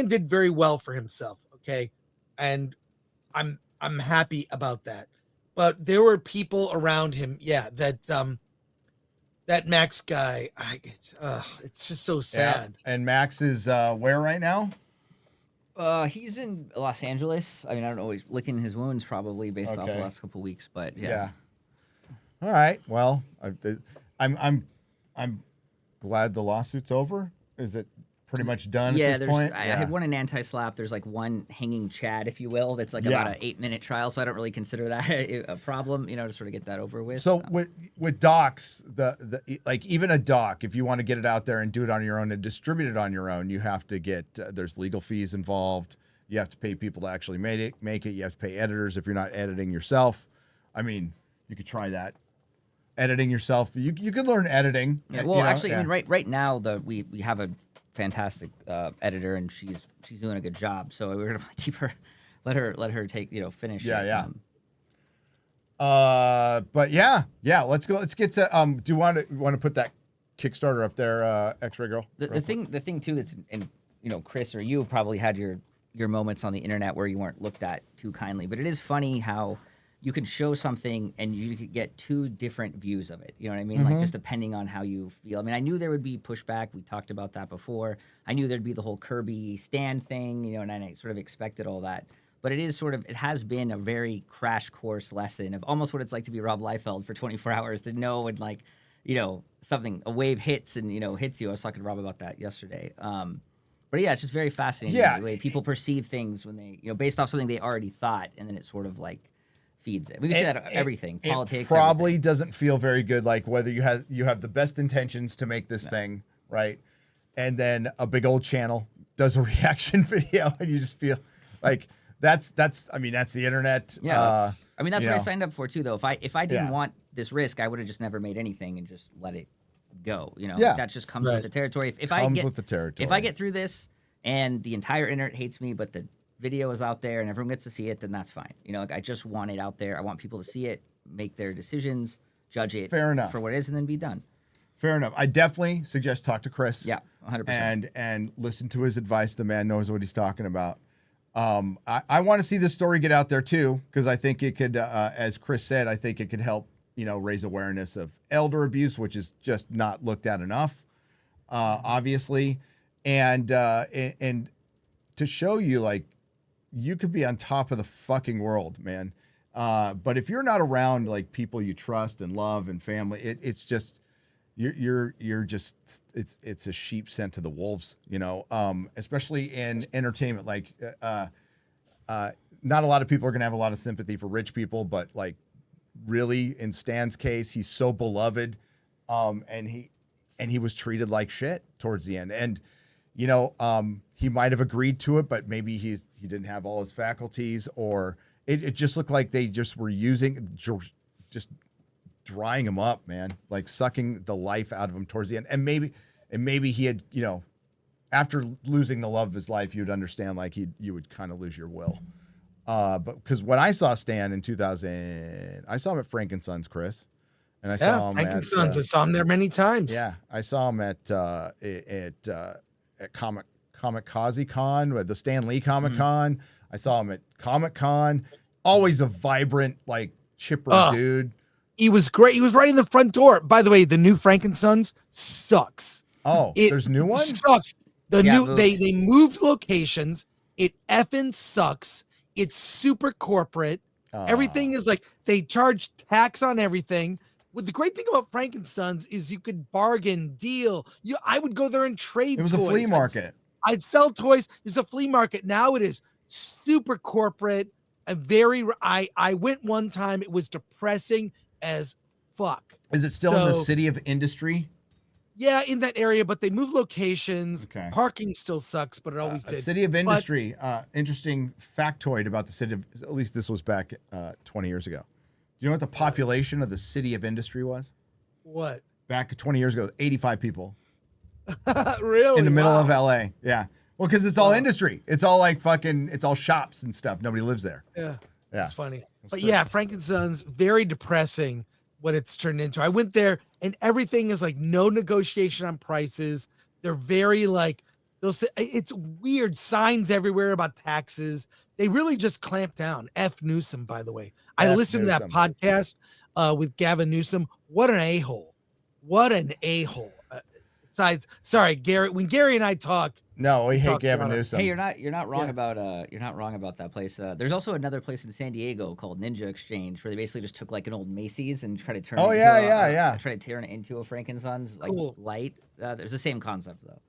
did very well for himself. Okay. And I'm happy about that. But there were people around him, that That Max guy, it's just so sad. Yeah. And Max is where right now? He's in Los Angeles. I mean, I don't know. He's licking his wounds probably based off the last couple weeks, but yeah. All right. Well, I'm glad the lawsuit's over. Is it pretty much done at this point? I had one in anti-slap. There's like one hanging Chad, if you will. That's like about an 8-minute trial, so I don't really consider that a problem. To sort of get that over with. So with docs, the like even a doc, if you want to get it out there and do it on your own and distribute it on your own, you have to get there's legal fees involved. You have to pay people to actually make it. You have to pay editors if you're not editing yourself. I mean, you could try that. Editing yourself, you can learn editing. Yeah, well, actually, I mean, right now we have a fantastic editor, and she's doing a good job. So we're gonna keep her, let her take finish. Yeah. But yeah. Let's go. Let's get to. Do you want to put that Kickstarter up there, X-Ray Girl? The thing too that's, and Chris or you have probably had your moments on the internet where you weren't looked at too kindly, but it is funny how you can show something and you could get two different views of it. You know what I mean? Like just depending on how you feel. I mean, I knew there would be pushback. We talked about that before. I knew there'd be the whole Kirby stand thing, and I sort of expected all that. But it has been a very crash course lesson of almost what it's like to be Rob Liefeld for 24 hours to know when a wave hits and, hits you. I was talking to Rob about that yesterday. But yeah, it's just very fascinating the way people perceive things when they, based off something they already thought, and then it sort of like feeds it. We can say that everything, politics. It probably everything. Doesn't feel very good. Like whether you have the best intentions to make this thing right, and then a big old channel does a reaction video, and you just feel like that's the internet. Yeah, that's what I signed up for too. Though if I didn't want this risk, I would have just never made anything and just let it go. That just comes with the territory. If I get through this and the entire internet hates me, but the video is out there and everyone gets to see it, then that's fine. I just want it out there. I want people to see it, make their decisions, judge it for what it is, and then be done. Fair enough. I definitely suggest talk to Chris. Yeah, 100%. And listen to his advice. The man knows what he's talking about. I want to see this story get out there too, because I think it could, as Chris said, I think it could help, raise awareness of elder abuse, which is just not looked at enough, obviously. And to show you, like, you could be on top of the fucking world, man. But if you're not around like people you trust and love and family, it's just you're just it's a sheep sent to the wolves, especially in entertainment. Like not a lot of people are gonna have a lot of sympathy for rich people, but like really in Stan's case, he's so beloved, and he was treated like shit towards the end. And he might have agreed to it, but maybe he didn't have all his faculties, or it just looked like they just were just drying him up, man, like sucking the life out of him towards the end. And maybe he had, after losing the love of his life, you'd understand like you would kind of lose your will. But because when I saw Stan in 2000, I saw him at Frankensons, Chris, and I saw him at I saw him there many times. Yeah, I saw him at Kamikaze Con, the Stan Lee Comic Con. I saw him at Comic Con. Always a vibrant, like chipper dude. He was great. He was right in the front door. By the way, the new Frankensons sucks. Oh, there's new one? Sucks. They moved locations. It effing sucks. It's super corporate. Everything is like they charge tax on everything. Well, the great thing about Frankensons is you could bargain, deal. I would go there and trade. It was toys. A flea market. I'd sell toys. It was a flea market. Now it is super corporate. I went one time. It was depressing as fuck. Is it still in the City of Industry? Yeah, in that area, but they moved locations. Okay. Parking still sucks, but it always did. City of Industry. Interesting factoid about the city of, at least this was back 20 years ago. Do you know what the population of the City of Industry was? What? Back 20 years ago, 85 people. Really? In the middle of LA. Yeah. Well, because it's all industry. It's all like it's all shops and stuff. Nobody lives there. Yeah. It's funny. But yeah, Frankensons, very depressing what it's turned into. I went there and everything is like no negotiation on prices. They're very like, it's weird signs everywhere about taxes. They really just clamped down. F. Newsom, by the way. I listened to that podcast with Gavin Newsom. What an a-hole. what an a-hole. Besides, sorry, Gary. When Gary and I talk, No, we hate talk Gavin about it. Newsom. Hey, you're not wrong Yeah. about that place. There's also another place in San Diego called Ninja Exchange where they basically just took like an old Macy's and tried to turn Oh, it yeah, into yeah. try to turn it into a Frankenson's like Cool. light. There's the same concept though.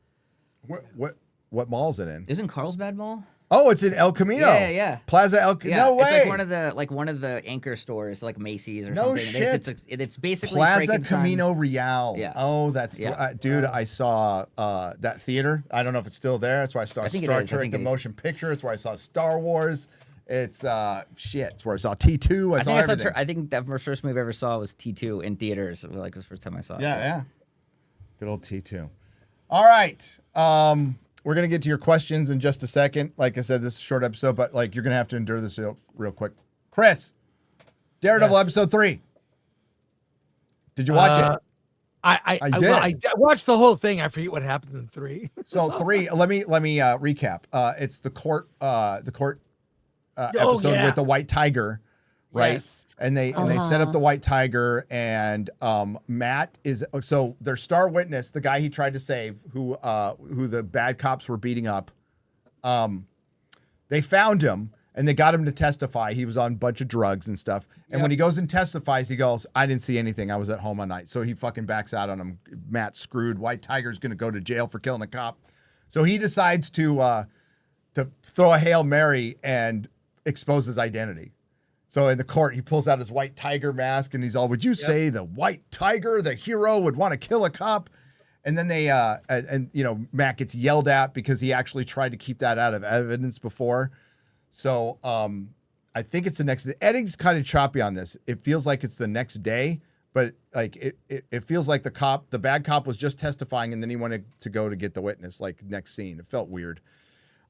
What mall is it in? Isn't Carlsbad Mall? Oh, it's in El Camino. Yeah. Plaza El Camino. Yeah, No way. it's like one of the anchor stores, like Macy's or No something. shit. It's basically Plaza Frankenson's. Camino Real. Yeah. Oh, that's Yeah. dude. I saw that theater. I don't know if it's still there. That's where I saw I think it Star is. I Trek, think the it is. motion picture. It's where I saw Star Wars. It's shit. It's where I saw T2. I saw everything. I think that first movie I ever saw was T2 in theaters. Like it was the first time I saw it. Yeah. Good old T2. All right. We're gonna get to your questions in just a second. Like I said, this is a short episode, but like you're gonna have to endure this real quick. Chris, Daredevil Yes. episode 3. Did you watch it? I watched the whole thing. I forget what happens in 3. So 3. Let me recap. It's the court episode yeah. with the white tiger, right? Yes. And they set up the white tiger, and Matt is their star witness, the guy he tried to save, who the bad cops were beating up. They found him and they got him to testify. He was on a bunch of drugs and stuff. And when he goes and testifies, he goes, "I didn't see anything. I was at home all night." So he fucking backs out on him. Matt's screwed. White Tiger's gonna go to jail for killing a cop. So he decides to throw a Hail Mary and expose his identity. So in the court, he pulls out his white tiger mask and he's all, "Would you say the white tiger, the hero, would want to kill a cop?" And then they, Matt gets yelled at because he actually tried to keep that out of evidence before. So I think it's the next, the editing's kind of choppy on this. It feels like it's the next day, but like it feels like the bad cop was just testifying and then he wanted to go to get the witness, like next scene. It felt weird.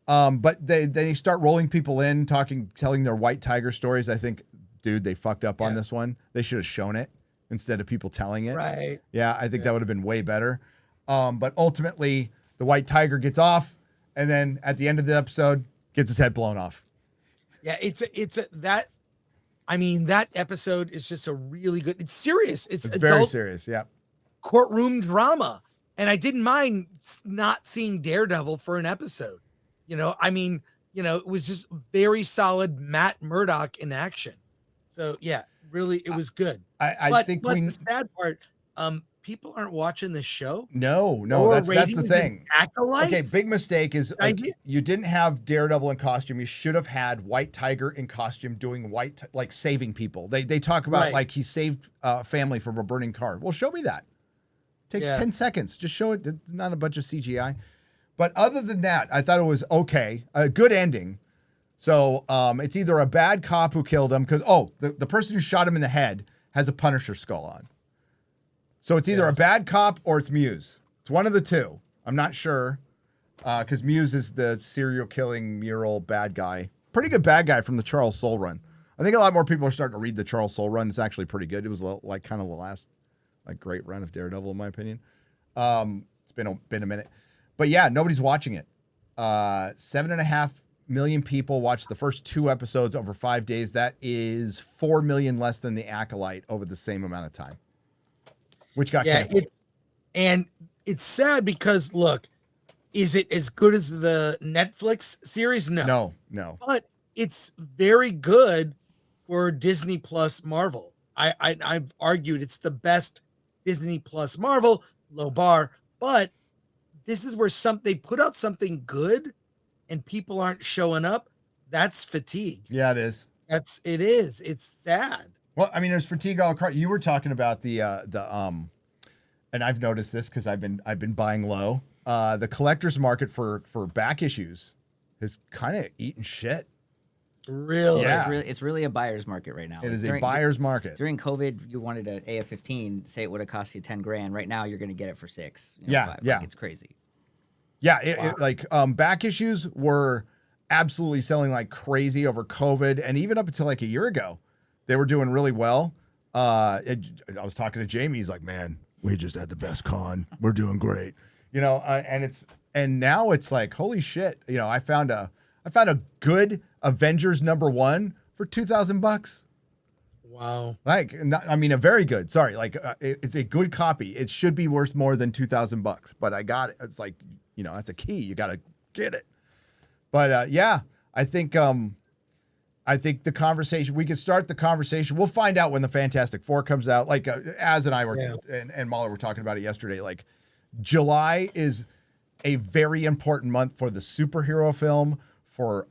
But they start rolling people in, telling their white tiger stories. I think, dude, they fucked up on this one. They should have shown it instead of people telling it. Right. Yeah, I think that would have been way better. But ultimately, the white tiger gets off, and then at the end of the episode, gets his head blown off. Yeah, that episode is just a really good. It's serious. It's very adult serious. Yeah. courtroom drama, and I didn't mind not seeing Daredevil for an episode. It was just very solid Matt Murdock in action. So yeah, really, it was good. I think the sad part, people aren't watching this show. No, that's the thing. Acolytes? Okay, big mistake is you didn't have Daredevil in costume. You should have had White Tiger in costume doing saving people. They talk about like he saved a family from a burning car. Well, show me that. It takes 10 seconds. Just show it. It's not a bunch of CGI. But other than that, I thought it was okay. A good ending. So it's either a bad cop who killed him because, the person who shot him in the head has a Punisher skull on. So it's either a bad cop or it's Muse. It's one of the two. I'm not sure because Muse is the serial killing mural bad guy. Pretty good bad guy from the Charles Soule run. I think a lot more people are starting to read the Charles Soule run. It's actually pretty good. It was like kind of the last great run of Daredevil in my opinion. It's been a minute. But yeah, nobody's watching it. 7.5 million people watched the first 2 episodes over 5 days. That is 4 million less than The Acolyte over the same amount of time, which got canceled. And it's sad because look, is it as good as the Netflix series? No. But it's very good for Disney Plus Marvel. I've argued it's the best Disney Plus Marvel, low bar, but this is where they put out something good and people aren't showing up. That's fatigue. Yeah, it is. It is. It's sad. Well, I mean, there's fatigue all across. You were talking about the and I've noticed this because I've been buying low. The collector's market for back issues is kind of eating shit. Really? Yeah. It's really a buyer's market right now. It is a buyer's market. During COVID, you wanted an AF-15, say it would have cost you $10,000. Right now, you're going to get it for $6,000. Yeah. Like, it's crazy. Yeah, back issues were absolutely selling like crazy over COVID, and even up until like a year ago, they were doing really well. I was talking to Jamie. He's like, "Man, we just had the best con. We're doing great," and now it's like, holy shit! I found a good Avengers #1 for $2,000. Wow. Like, I mean, a very good. Sorry, like it's a good copy. It should be worth more than $2,000, but I got it. It's like, you know, that's a key. You got to get it. But yeah, I think the conversation. We could start the conversation. We'll find out when the Fantastic Four comes out. Like Az and I were and Mahler were talking about it yesterday. Like July is a very important month for the superhero film, for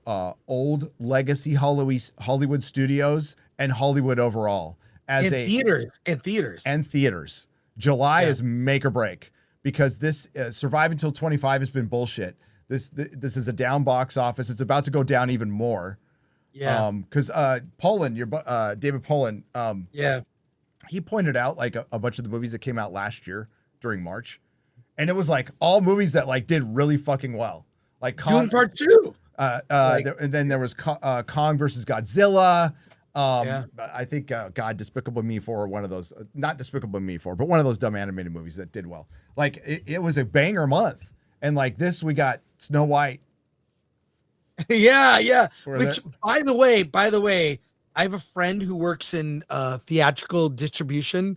old legacy Hollywood studios and Hollywood overall. As theaters. July is make or break, because this Survive Until 25 has been bullshit. This is a down box office. It's about to go down even more. Yeah. Because Poland, David Poland, yeah, he pointed out like a bunch of the movies that came out last year during March, and it was like all movies that like did really fucking well. Like Dune Part 2. And then there was Kong versus Godzilla. I think Despicable Me 4, one of those, not Despicable Me 4, but one of those dumb animated movies that did well. Like it was a banger month, and like this, we got Snow White. Yeah. Which, by the way, I have a friend who works in theatrical distribution.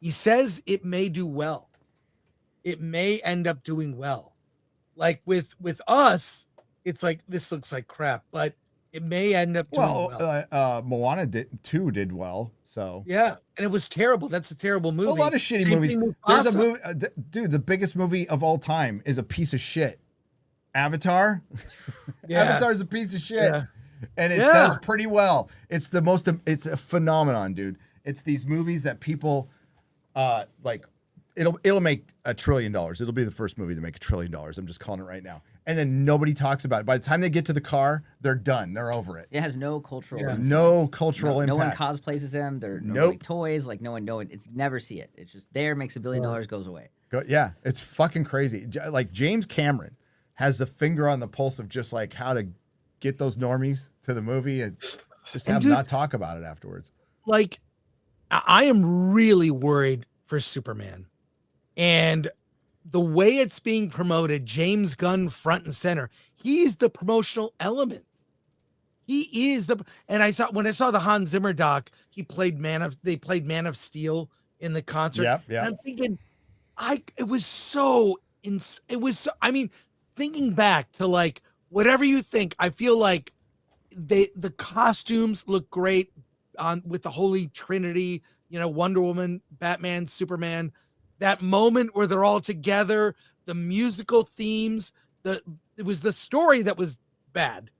He says it may do well. It may end up doing well. Like with us, it's like this looks like crap, but it may end up doing well. Moana did well. So yeah, and it was terrible. That's a terrible movie. A lot of shitty movies. There's a movie, dude. The biggest movie of all time is a piece of shit. Avatar. Avatar's a piece of shit, and it does pretty well. It's a phenomenon, dude. It's these movies that people like. It'll make $1 trillion. It'll be the first movie to make $1 trillion. I'm just calling it right now. And then nobody talks about it. By the time they get to the car, they're done. They're over it. It has no cultural impact. No cultural impact. No one cosplays as them. They're no toys. Like no one. It's never see it. It's just there, makes $1 billion, goes away. Yeah, it's fucking crazy. Like James Cameron has the finger on the pulse of just like how to get those normies to the movie and just have not talk about it afterwards. Like, I am really worried for Superman. And the way it's being promoted, James Gunn front and center, he's the promotional element. He is when I saw the Hans Zimmer doc, they played Man of Steel in the concert. Yeah. And I'm thinking, thinking back to like, whatever you think, I feel like the costumes look great with the Holy Trinity, Wonder Woman, Batman, Superman. That moment where they're all together, the musical themes, it was the story that was bad.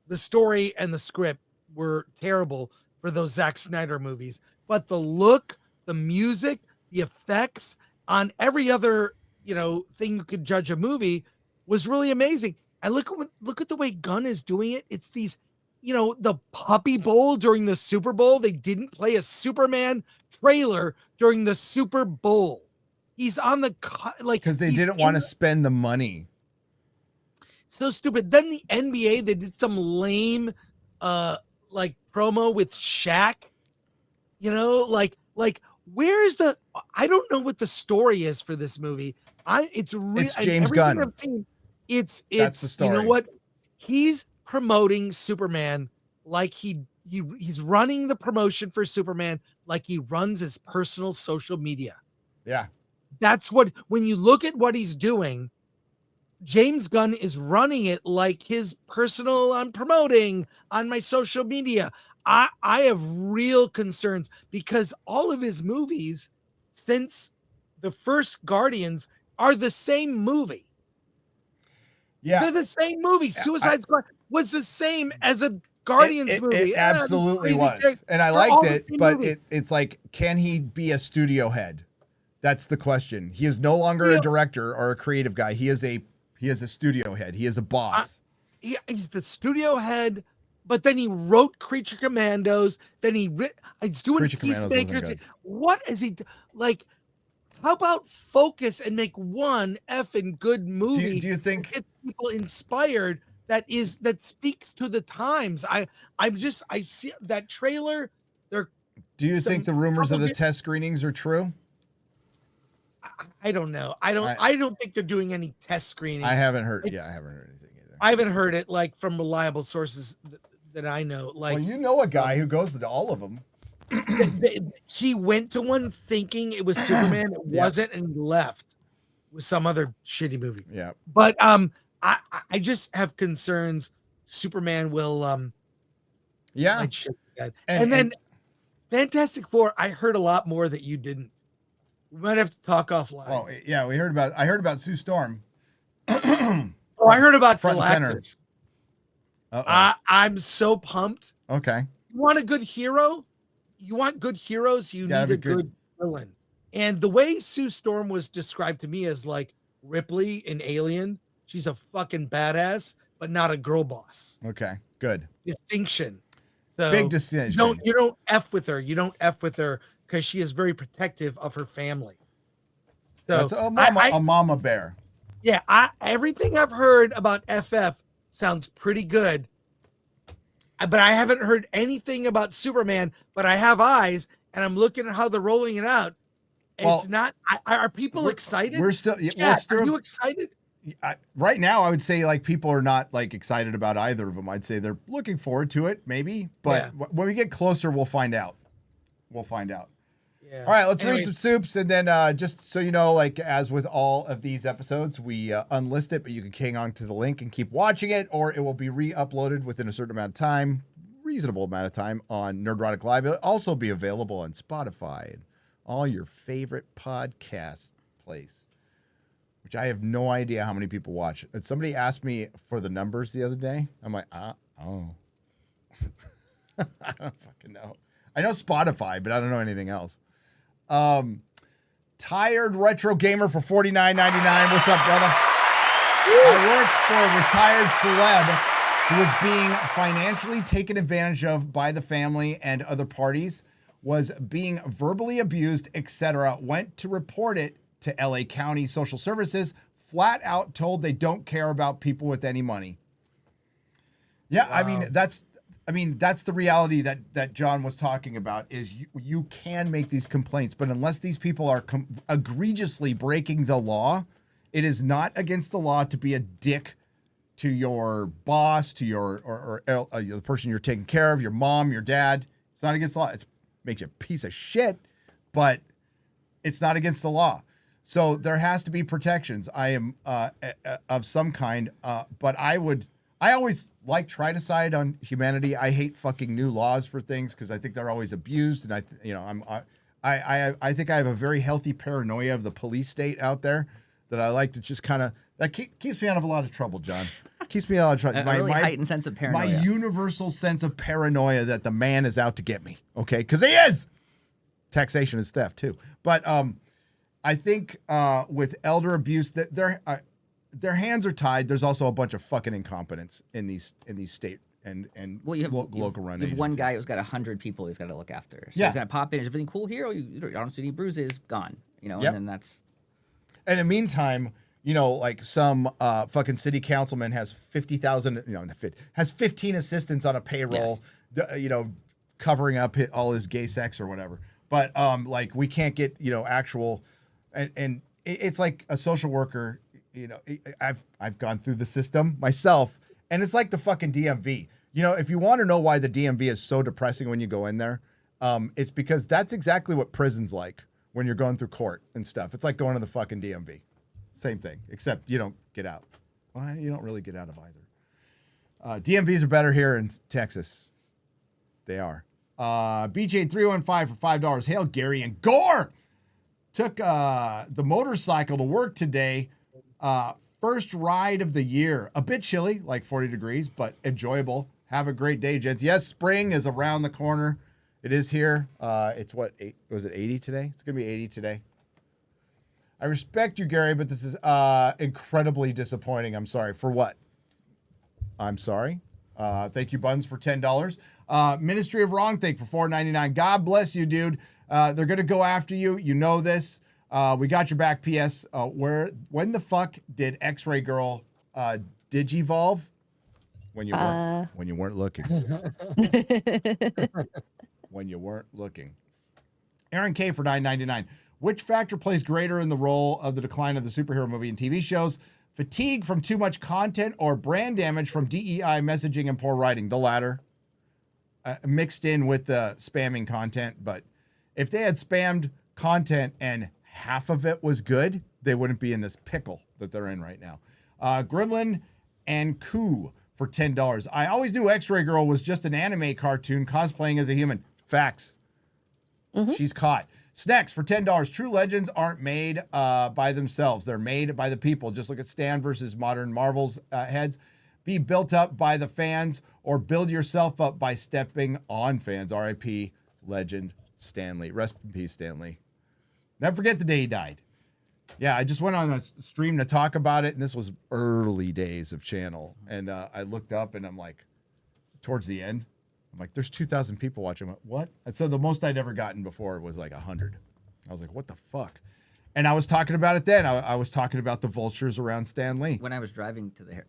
The story and the script were terrible for those Zack Snyder movies. But the look, the music, the effects on every other, thing you could judge a movie was really amazing. And look at the way Gunn is doing it. It's these, the Puppy Bowl during the Super Bowl. They didn't play a Superman trailer during the Super Bowl. He's on the because they didn't want to spend the money. So stupid. Then the NBA, they did some lame promo with Shaq. Where's I don't know what the story is for this movie. It's James Gunn. I've seen, it's That's the story. You know what? He's promoting Superman like he's running the promotion for Superman like he runs his personal social media. Yeah. That's when you look at what he's doing, James Gunn is running it like his personal, I'm promoting on my social media. I have real concerns because all of his movies since the first Guardians are the same movie. Yeah. They're the same movie. Suicide Squad was the same as a Guardians movie. It absolutely was. And I liked it, but it's like, can he be a studio head? That's the question. He is no longer a director or a creative guy. He is a studio head. He is a boss. He's the studio head, but then he wrote Creature Commandos. Then he's doing Peacemakers. What is he like? How about focus and make one effing good movie? Do you think get people inspired? That speaks to the times. I see that trailer. Do you think the rumors of the test screenings are true? I don't know. I don't think they're doing any test screenings. I haven't heard. I haven't heard anything either. I haven't heard it from reliable sources that I know. Well, you know a guy who goes to all of them. he went to one thinking it was Superman. It wasn't, and he left with some other shitty movie. Yeah. But I just have concerns. Superman will Yeah. light shit again. And- And then Fantastic Four, I heard a lot more that you didn't. We might have to talk offline. Well, yeah, I heard about Sue Storm. Oh, I heard about front and center. Galactus. Uh-oh. I'm so pumped. Okay. You want a good hero? You want good heroes? You Gotta need a be good. good villain. And the way Sue Storm was described to me as like Ripley in Alien, she's a fucking badass, but not a girl boss. Okay. Good. Distinction. So Big distinction. you don't F with her. You don't F with her because she is very protective of her family. So That's a mama bear. yeah, everything I've heard about FF sounds pretty good. But I haven't heard anything about Superman, but I have eyes and I'm looking at how they're rolling it out. Well, It's not, are people excited? We're still. Chat, are you excited? Right now, I would say like people are not like excited about either of them. I'd say they're looking forward to it, maybe. But when we get closer, we'll find out. We'll find out. Yeah. All right, let's read some soups, and then just so you know, like as with all of these episodes, we unlist it, but you can hang on to the link and keep watching it, or it will be re-uploaded within a certain amount of time, reasonable amount of time on Nerdrotic Live. It'll also be available on Spotify and all your favorite podcast place, which I have no idea how many people watch. And somebody asked me for the numbers the other day. I'm like, oh. I don't fucking know. I know Spotify, but I don't know anything else. Tired retro gamer for $49.99. What's up, brother? I worked for a retired celeb who was being financially taken advantage of by the family and other parties, was being verbally abused, etc. Went to report it to LA County Social Services, flat out told they don't care about people with any money. Yeah, wow. I mean, that's the reality that John was talking about, is you can make these complaints, but unless these people are egregiously breaking the law, it is not against the law to be a dick to your boss, to your the person you're taking care of, your mom, your dad. It's not against the law. It makes you a piece of shit, but it's not against the law. So there has to be protections. I am of some kind, but I always try to side on humanity. I hate fucking new laws for things because I think they're always abused, and I think I have a very healthy paranoia of the police state out there that I like to just kind of keeps me out of a lot of trouble, John. Keeps me out of trouble. A really heightened sense of paranoia. My universal sense of paranoia that the man is out to get me. Okay, because he is. Taxation is theft too, but I think with elder abuse that their hands are tied. There's also a bunch of fucking incompetence in these state and local run agencies. One guy who's got 100 people he's got to look after. So he's gonna pop in. Is everything cool here? You don't see any bruises? Gone. And then that's. And in the meantime, like some fucking city councilman has 50,000. Has 15 assistants on a payroll. Yes. Covering up all his gay sex or whatever. But like we can't get actual, and it's like a social worker. I've gone through the system myself, and it's like the fucking DMV. If you want to know why the DMV is so depressing when you go in there, it's because that's exactly what prison's like when you're going through court and stuff. It's like going to the fucking DMV. Same thing, except you don't get out. Well, you don't really get out of either. DMVs are better here in Texas. They are. BJ315 for $5. Hail Gary and Gore. Took the motorcycle to work today. First ride of the year. A bit chilly, like 40 degrees, but enjoyable. Have a great day, gents. Yes, spring is around the corner. It is here. It's what, was it 80 today? It's going to be 80 today. I respect you, Gary, but this is incredibly disappointing. I'm sorry. For what? I'm sorry. Thank you, Buns, for $10. Ministry of Wrong Thing for $4.99. God bless you, dude. They're going to go after you. You know this. We got your back. PS. When the fuck did X-Ray Girl digivolve? When you weren't looking. When you weren't looking. Aaron K for $9.99. Which factor plays greater in the role of the decline of the superhero movie and TV shows? Fatigue from too much content or brand damage from DEI messaging and poor writing? The latter. mixed in with the spamming content. But if they had spammed content and half of it was good, they wouldn't be in this pickle that they're in right now. Gremlin and Koo for $10. I always knew X-Ray Girl was just an anime cartoon cosplaying as a human. Facts. She's caught. Snacks for $10. True legends aren't made by themselves. They're made by the people. Just look at Stan versus modern Marvel's heads. Be built up by the fans or build yourself up by stepping on fans. R.I.P. legend Stan Lee. Rest in peace, Stan Lee. Never forget the day he died. Yeah, I just went on a stream to talk about it, and this was early days of channel. And I looked up, and I'm like, towards the end, I'm like, there's 2,000 people watching. I'm like, what? And so the most I'd ever gotten before was like 100. I was like, what the fuck? And I was talking about it then. I was talking about the vultures around Stan Lee. When I was driving to the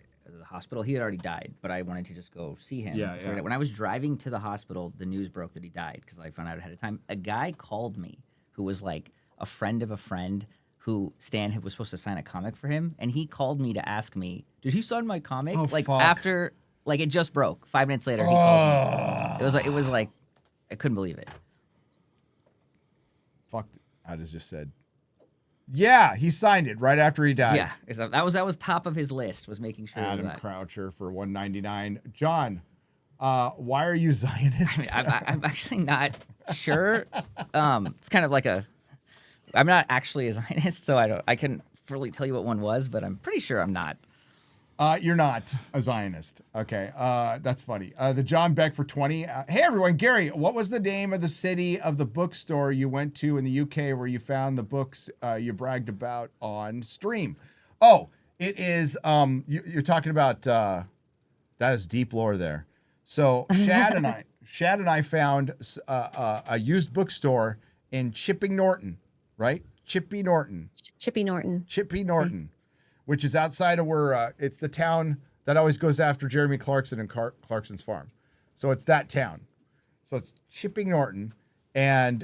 hospital, he had already died, but I wanted to just go see him. Yeah. When I was driving to the hospital, the news broke that he died because I found out ahead of time. A guy called me who was like a friend of a friend who Stan was supposed to sign a comic for him, and he called me to ask me, did you sign my comic? Oh, like fuck. After, like it just broke. 5 minutes later, he calls me. It was like I couldn't believe it. Fuck, I just said, yeah, he signed it right after he died. Yeah, that was top of his list, was making sure Adam that. Croucher for $1.99. John, why are you Zionist? I'm actually not sure. It's kind of like I'm not actually a Zionist, so I couldn't fully tell you what one was, but I'm pretty sure I'm not. You're not a Zionist. Okay, that's funny. The John Beck for 20. Hey, everyone. Gary, what was the name of the city of the bookstore you went to in the UK where you found the books you bragged about on stream? Oh, it is, you're talking about, that is deep lore there. So Shad and I found a used bookstore in Chipping Norton, right? Chippy Norton, which is outside of where it's the town that always goes after Jeremy Clarkson and Clarkson's farm. So it's that town. So it's Chipping Norton, and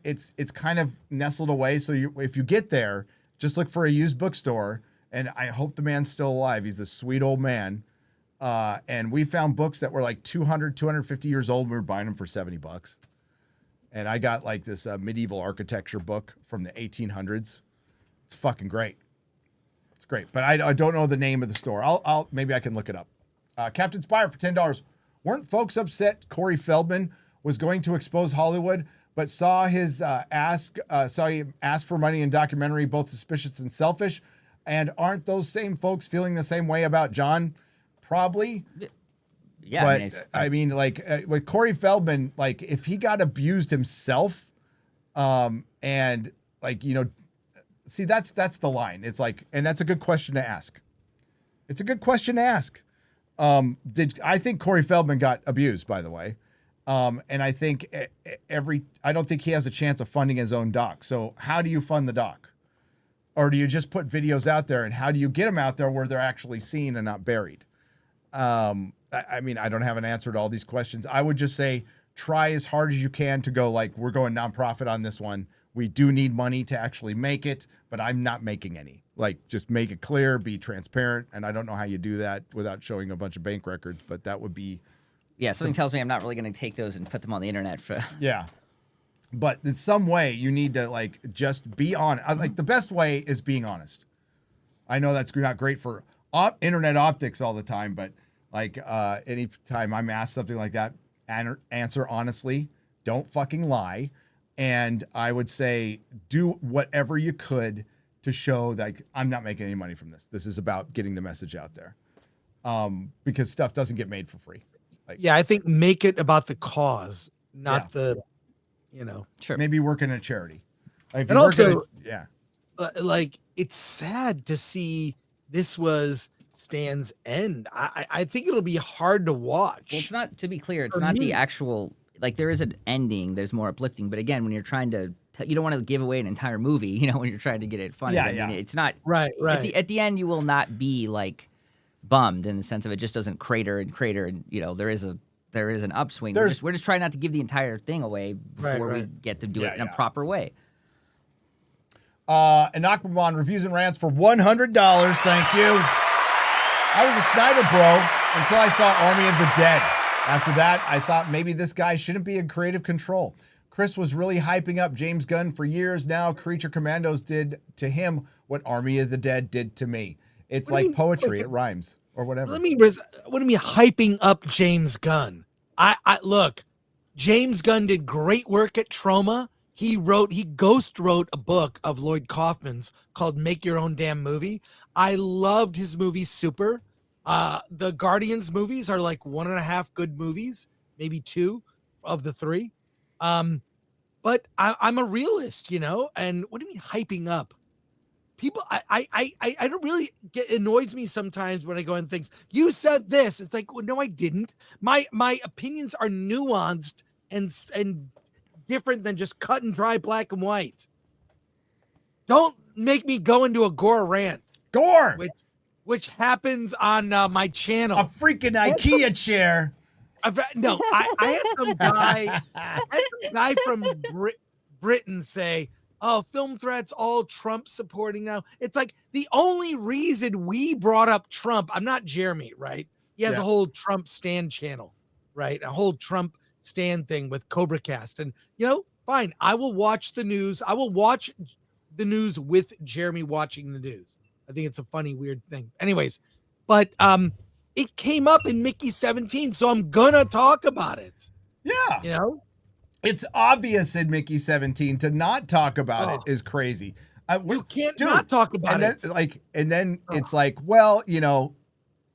it's kind of nestled away. So if you get there, just look for a used bookstore, and I hope the man's still alive. He's this sweet old man. And we found books that were like 200, 250 years old. And we were buying them for $70. And I got like this medieval architecture book from the 1800s. It's fucking great. It's great. But I don't know the name of the store. Maybe I can look it up. Captain Spire for $10. Weren't folks upset Corey Feldman was going to expose Hollywood, but saw him ask for money in documentary both suspicious and selfish? And aren't those same folks feeling the same way about John? Probably. Yeah, but I mean, like with Corey Feldman, like if he got abused himself, and like, you know, see, that's the line. It's like, and that's a good question to ask. It's a good question to ask. I think Corey Feldman got abused, by the way. And I think I don't think he has a chance of funding his own doc. So how do you fund the doc? Or do you just put videos out there, and how do you get them out there where they're actually seen and not buried? I mean, I don't have an answer to all these questions. I would just say, try as hard as you can to go like, we're going nonprofit on this one. We do need money to actually make it, but I'm not making any. Like, just make it clear, be transparent. And I don't know how you do that without showing a bunch of bank records, but that would be. Yeah, something tells me I'm not really going to take those and put them on the internet for. Yeah. But in some way, you need to like just be honest. Like the best way is being honest. I know that's not great for internet optics all the time, but like anytime I'm asked something like that, answer honestly. Don't fucking lie. And I would say do whatever you could to show that I'm not making any money from this. This is about getting the message out there. Because stuff doesn't get made for free. Like, yeah, I think make it about the cause, not the, you know. Sure. Maybe work in a charity. Like, if And you work also, yeah. Like, it's sad to see this was Stan's end. I think it'll be hard to watch. Well, it's not, to be clear, it's For not me. the actual, like there is an ending, there's more uplifting, but again, when you're trying to, you don't want to give away an entire movie, you know, when you're trying to get it funny. Yeah, I mean, yeah. it's not, Right. At the end, you will not be like bummed in the sense of it just doesn't crater, and you know, there is an upswing. We're just trying not to give the entire thing away before we get to do it in a proper way. And Aquaman reviews and rants for $100. Thank you. I was a Snyder bro until I saw Army of the Dead. After that, I thought maybe this guy shouldn't be in creative control. Chris was really hyping up James Gunn for years now. Creature Commandos did to him what Army of the Dead did to me. It's like poetry. It rhymes or whatever. What do you mean hyping up James Gunn? I look, James Gunn did great work at Trauma. He ghost wrote a book of Lloyd Kaufman's called Make Your Own Damn Movie. I loved his movie Super. The Guardians movies are like 1.5 good movies, maybe 2 of the 3. But I'm a realist, you know. And what do you mean hyping up? People, I don't really get, annoys me sometimes when I go in things. You said this. It's like, well, no, I didn't. My opinions are nuanced and different than just cut and dry black and white. Don't make me go into a Gore rant. Gore, which happens on my channel. A freaking IKEA chair. I had some guy from Britain say, "Oh, film threats, all Trump supporting now." It's like the only reason we brought up Trump. I'm not Jeremy, right? He has a whole Trump stand channel, right? A whole Trump stand thing with Cobra Cast, and you know, fine. I will watch the news. I will watch the news with Jeremy watching the news. I think it's a funny, weird thing. Anyways, but it came up in Mickey 17, so I'm gonna talk about it. Yeah, you know. It's obvious in Mickey 17 to not talk about it is crazy. You can't not talk about it. And then it's like, well, you know,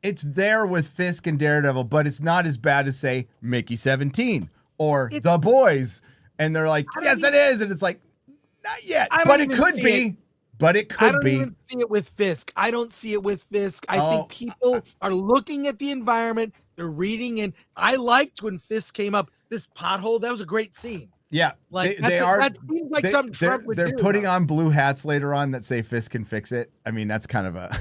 it's there with Fisk and Daredevil, but it's not as bad as say Mickey 17 or The Boys. And they're like, yes, it is. And it's like, not yet, but it could be. But it could be. I don't even see it with Fisk. I don't see it with Fisk. I think people are looking at the environment. They're reading, and I liked when Fisk came up. This pothole, that was a great scene. Yeah, like that seems like something Trump would do. They're putting on blue hats later on that say Fisk can fix it. I mean, that's kind of a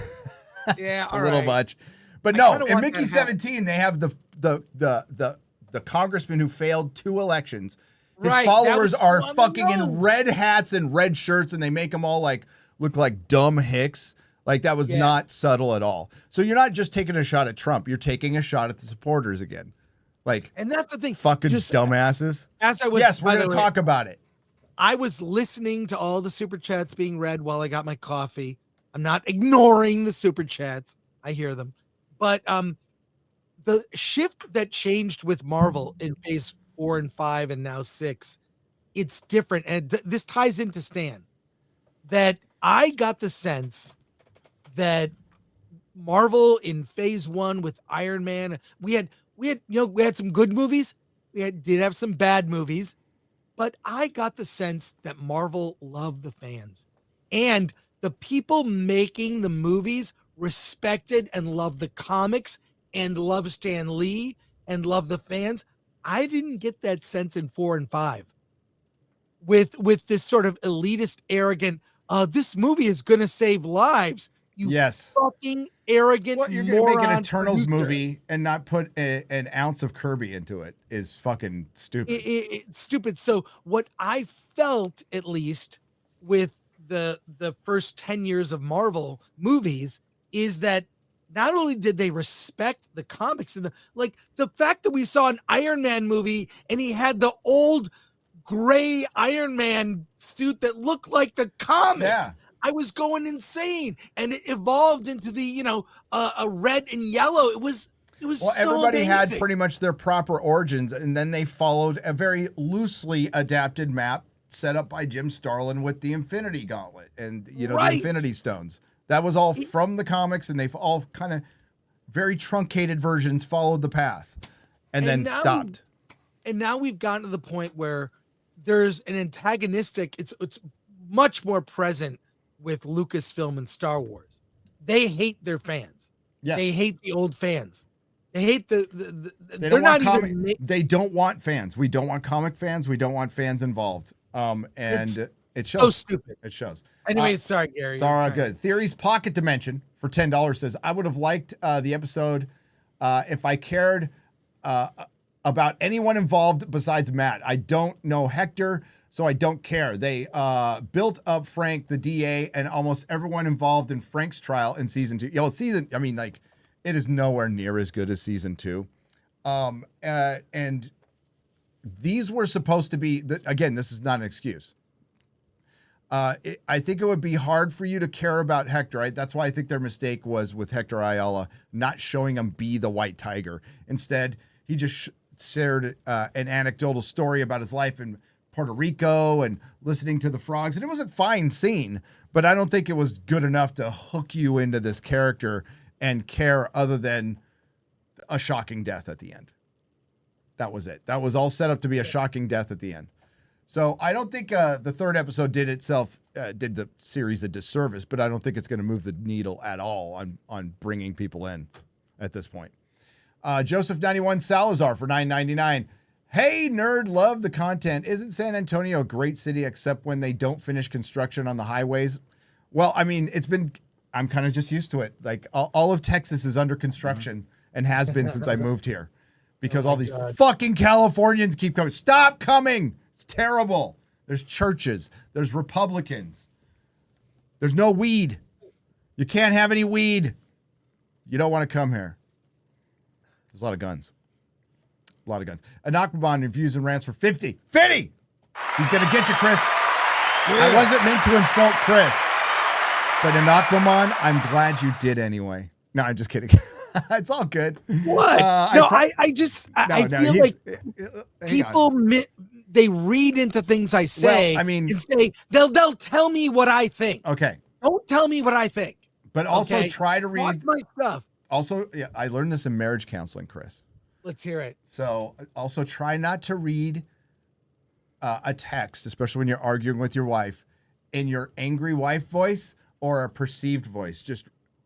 a little much. But no, in Mickey 17, they have the congressman who failed 2 elections. His followers are fucking in red hats and red shirts, and they make them all like look like dumb hicks. Like that was not subtle at all. So you're not just taking a shot at Trump. You're taking a shot at the supporters again. Like, and that's the thing. Fucking dumbasses. Yes, we're going to talk about it. I was listening to all the super chats being read while I got my coffee. I'm not ignoring the super chats. I hear them. But the shift that changed with Marvel in phase 4 and 5 and now 6, it's different. And this ties into Stan. That I got the sense that Marvel in phase 1 with Iron Man, we had some good movies. Did have some bad movies, but I got the sense that Marvel loved the fans, and the people making the movies respected and loved the comics and loved Stan Lee and loved the fans. I didn't get that sense in 4 and 5 with this sort of elitist, arrogant, this movie is going to save lives. You fucking arrogant moron. You're going to make an Eternals movie and not put an ounce of Kirby into it is fucking stupid. It's stupid. So what I felt, at least with the first 10 years of Marvel movies, is that not only did they respect the comics and the fact that we saw an Iron Man movie and he had the old gray Iron Man suit that looked like the comic. Yeah. I was going insane, and it evolved into the a red and yellow. It was so everybody amazing. had pretty much their proper origins, and then they followed a very loosely adapted map set up by Jim Starlin with the Infinity Gauntlet and the Infinity Stones. That was all from the comics, and they've all kind of very truncated versions followed the path, and then stopped. And now we've gotten to the point where there's an antagonistic. It's much more present with Lucasfilm and Star Wars. They hate their fans. Yes. They hate the old fans. They hate they don't want fans. We don't want comic fans. We don't want fans involved. It shows. So stupid. It shows. Anyway, sorry, Gary. It's all right, good. Theory's Pocket Dimension for $10 says, I would have liked the episode if I cared about anyone involved besides Matt. I don't know Hector, so I don't care. They built up Frank, the DA, and almost everyone involved in Frank's trial in season 2. It is nowhere near as good as season 2. And these were supposed to be, again, this is not an excuse. I think it would be hard for you to care about Hector, right? That's why I think their mistake was with Hector Ayala, not showing him be the White Tiger. Instead, he just shared an anecdotal story about his life in Puerto Rico and listening to the frogs. And it was a fine scene, but I don't think it was good enough to hook you into this character and care other than a shocking death at the end. That was it. That was all set up to be a shocking death at the end. So I don't think the third episode did the series a disservice, but I don't think it's going to move the needle at all on bringing people in at this point. Joseph 91 Salazar for $9.99. Hey, nerd, love the content. Isn't San Antonio a great city except when they don't finish construction on the highways? Well, I mean, I'm kind of just used to it. Like all of Texas is under construction and has been since I moved here because all these fucking Californians keep coming. Stop coming. It's terrible. There's churches. There's Republicans. There's no weed. You can't have any weed. You don't want to come here. There's a lot of guns. A lot of guns. Anakbon reviews and rants for 50. 50! He's going to get you, Chris. Yeah. I wasn't meant to insult Chris. But Anakbon, I'm glad you did anyway. No, I'm just kidding. It's all good. What? I feel like people they read into things I say. Well, I mean, and say they'll tell me what I think. Okay. Don't tell me what I think. But also try to read Watch my stuff. Also, yeah, I learned this in marriage counseling, Chris. Let's hear it. So also try not to read a text, especially when you're arguing with your wife, in your angry wife voice or a perceived voice. Just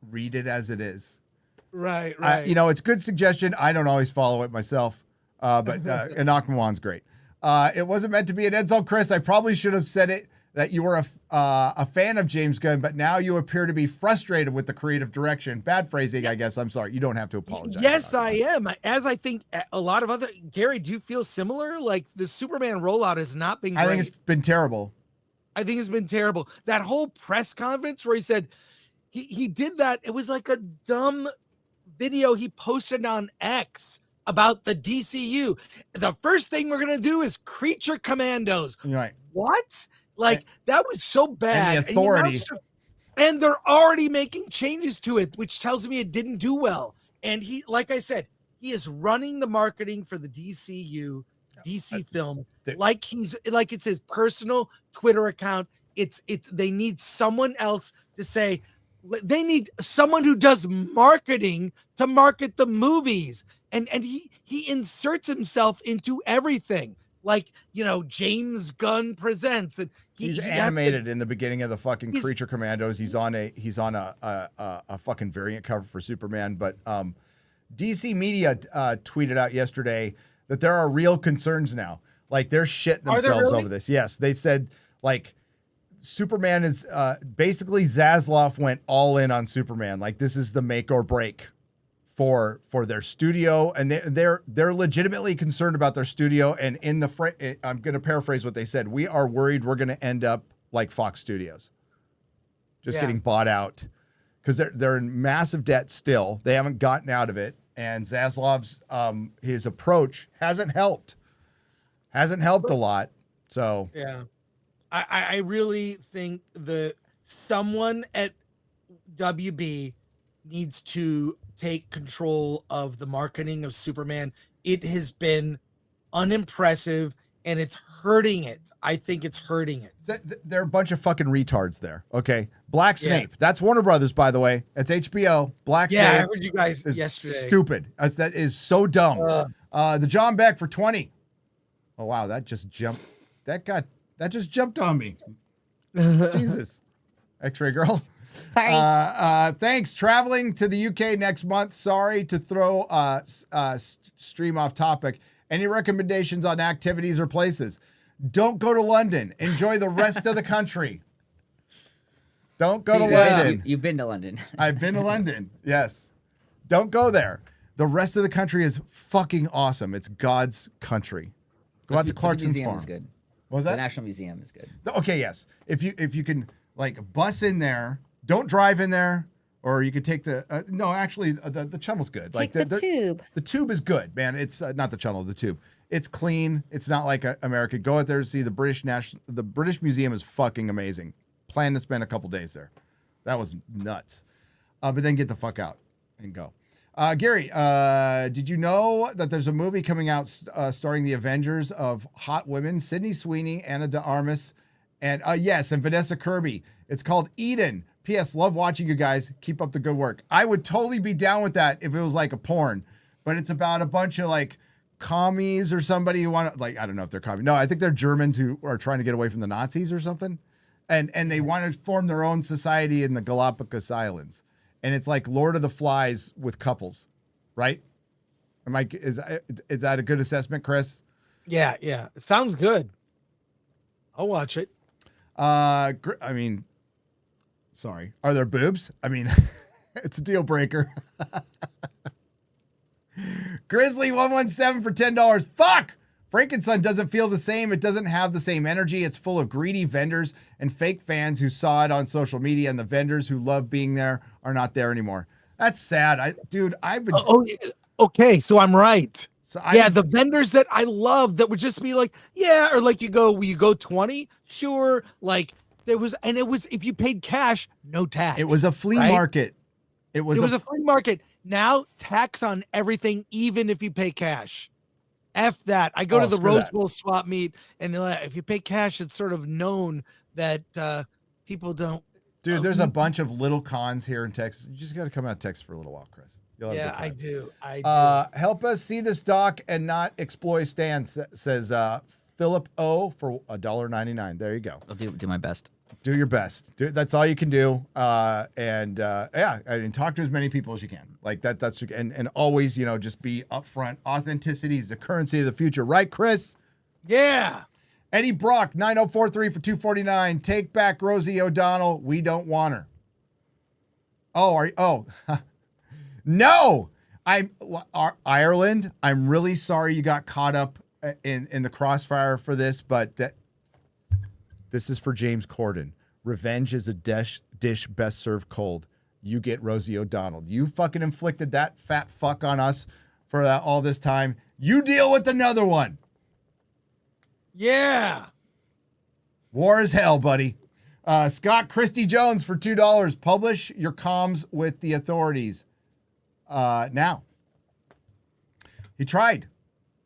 read it as it is. Right. It's a good suggestion. I don't always follow it myself, but Anakmawan's great. It wasn't meant to be an insult, Chris. I probably should have said it that you were a fan of James Gunn, but now you appear to be frustrated with the creative direction. Bad phrasing, I guess. I'm sorry. You don't have to apologize. Yes, I am. As I think a lot of other... Gary, do you feel similar? Like, the Superman rollout has not been great. I think it's been terrible. That whole press conference where he said he did that, it was like a dumb video he posted on X about the DCU. The first thing we're going to do is Creature Commandos. Right. What? Like, that was so bad. And the authority. And they're already making changes to it, which tells me it didn't do well. And he, like I said, he is running the marketing for the DCU, DC film, like it's his personal Twitter account. They need someone else to say, they need someone who does marketing to market the movies. And he inserts himself into everything. Like, James Gunn presents, and he's animated in the beginning of the fucking Creature Commandos. He's on a fucking variant cover for Superman. But DC Media tweeted out yesterday that there are real concerns now. Like, they're shitting themselves over this. Yes, they said like Superman is basically Zaslav went all in on Superman. Like, this is the make or break for their studio, and they're legitimately concerned about their studio. And in the I'm going to paraphrase what they said. We are worried we're going to end up like Fox Studios, just getting bought out because they're in massive debt still. They haven't gotten out of it, and Zaslav's his approach hasn't helped a lot. So yeah, I really think someone at WB needs to take control of the marketing of Superman. It has been unimpressive and it's hurting it. I think it's hurting it. There are a bunch of fucking retards there. Okay. Black Snape. That's Warner Brothers, by the way. That's HBO. Black Snape. Yeah, I heard you guys is yesterday. Stupid. That is so dumb. The John Beck for 20. Oh wow, that just jumped. That just jumped on me. Jesus. X-Ray Girl. Sorry. Thanks. Traveling to the UK next month. Sorry to throw stream off topic. Any recommendations on activities or places? Don't go to London. Enjoy the rest of the country. Don't go to London. You've been to London. I've been to London. Yes. Don't go there. The rest of the country is fucking awesome. It's God's country. Go out to Clarkson's Farm. Is good. What was that? The National Museum is good. Okay, yes. If you can like bus in there, don't drive in there Or you could take the no, actually the channel's good. Take the tube. The tube is good, man. It's not the channel, the tube. It's clean. It's not like America. Go out there to see the British Museum is fucking amazing. Plan to spend a couple days there. That was nuts. But then get the fuck out and go. Gary, did you know that there's a movie coming out starring the Avengers of hot women, Sydney Sweeney, Anna de Armas, and yes, and Vanessa Kirby. It's called Eden. P.S. Love watching you guys. Keep up the good work. I would totally be down with that if it was like a porn, but it's about a bunch of like commies or somebody who want to, like, I don't know if they're commies. No, I think they're Germans who are trying to get away from the Nazis or something. And they want to form their own society in the Galapagos Islands. And it's like Lord of the Flies with couples, right? Is that a good assessment, Chris? Yeah. It sounds good. I'll watch it. I mean, sorry. Are there boobs? I mean, it's a deal breaker. Grizzly117 for $10. Fuck! Frankenson doesn't feel the same. It doesn't have the same energy. It's full of greedy vendors and fake fans who saw it on social media, and the vendors who love being there are not there anymore. That's sad. I've been... Okay, so I'm right. The vendors that I love that would just be like, yeah, or like will you go 20? Sure. Like it was if you paid cash, no tax. It was a flea market. It was a flea market. Now tax on everything, even if you pay cash. F that. I go to the Rose Bowl swap meet, and if you pay cash, it's sort of known that people don't. Dude, there's a bunch of little cons here in Texas. You just got to come out of Texas for a little while, Chris. Yeah, I do. Help us see this doc and not exploit Stan, says Philip O for $1.99. There you go. I'll do my best. Do your best. That's all you can do. And talk to as many people as you can. Like that's and always, just be upfront. Authenticity is the currency of the future, right, Chris? Yeah. Eddie Brock, 9043 for $2.49. Take back Rosie O'Donnell. We don't want her. No. Ireland. I'm really sorry you got caught up in the crossfire for this, but this is for James Corden. Revenge is a dish best served cold. You get Rosie O'Donnell. You fucking inflicted that fat fuck on us for all this time. You deal with another one. Yeah. War is hell, buddy. Scott Christie Jones for $2. Publish your comms with the authorities. Now. He tried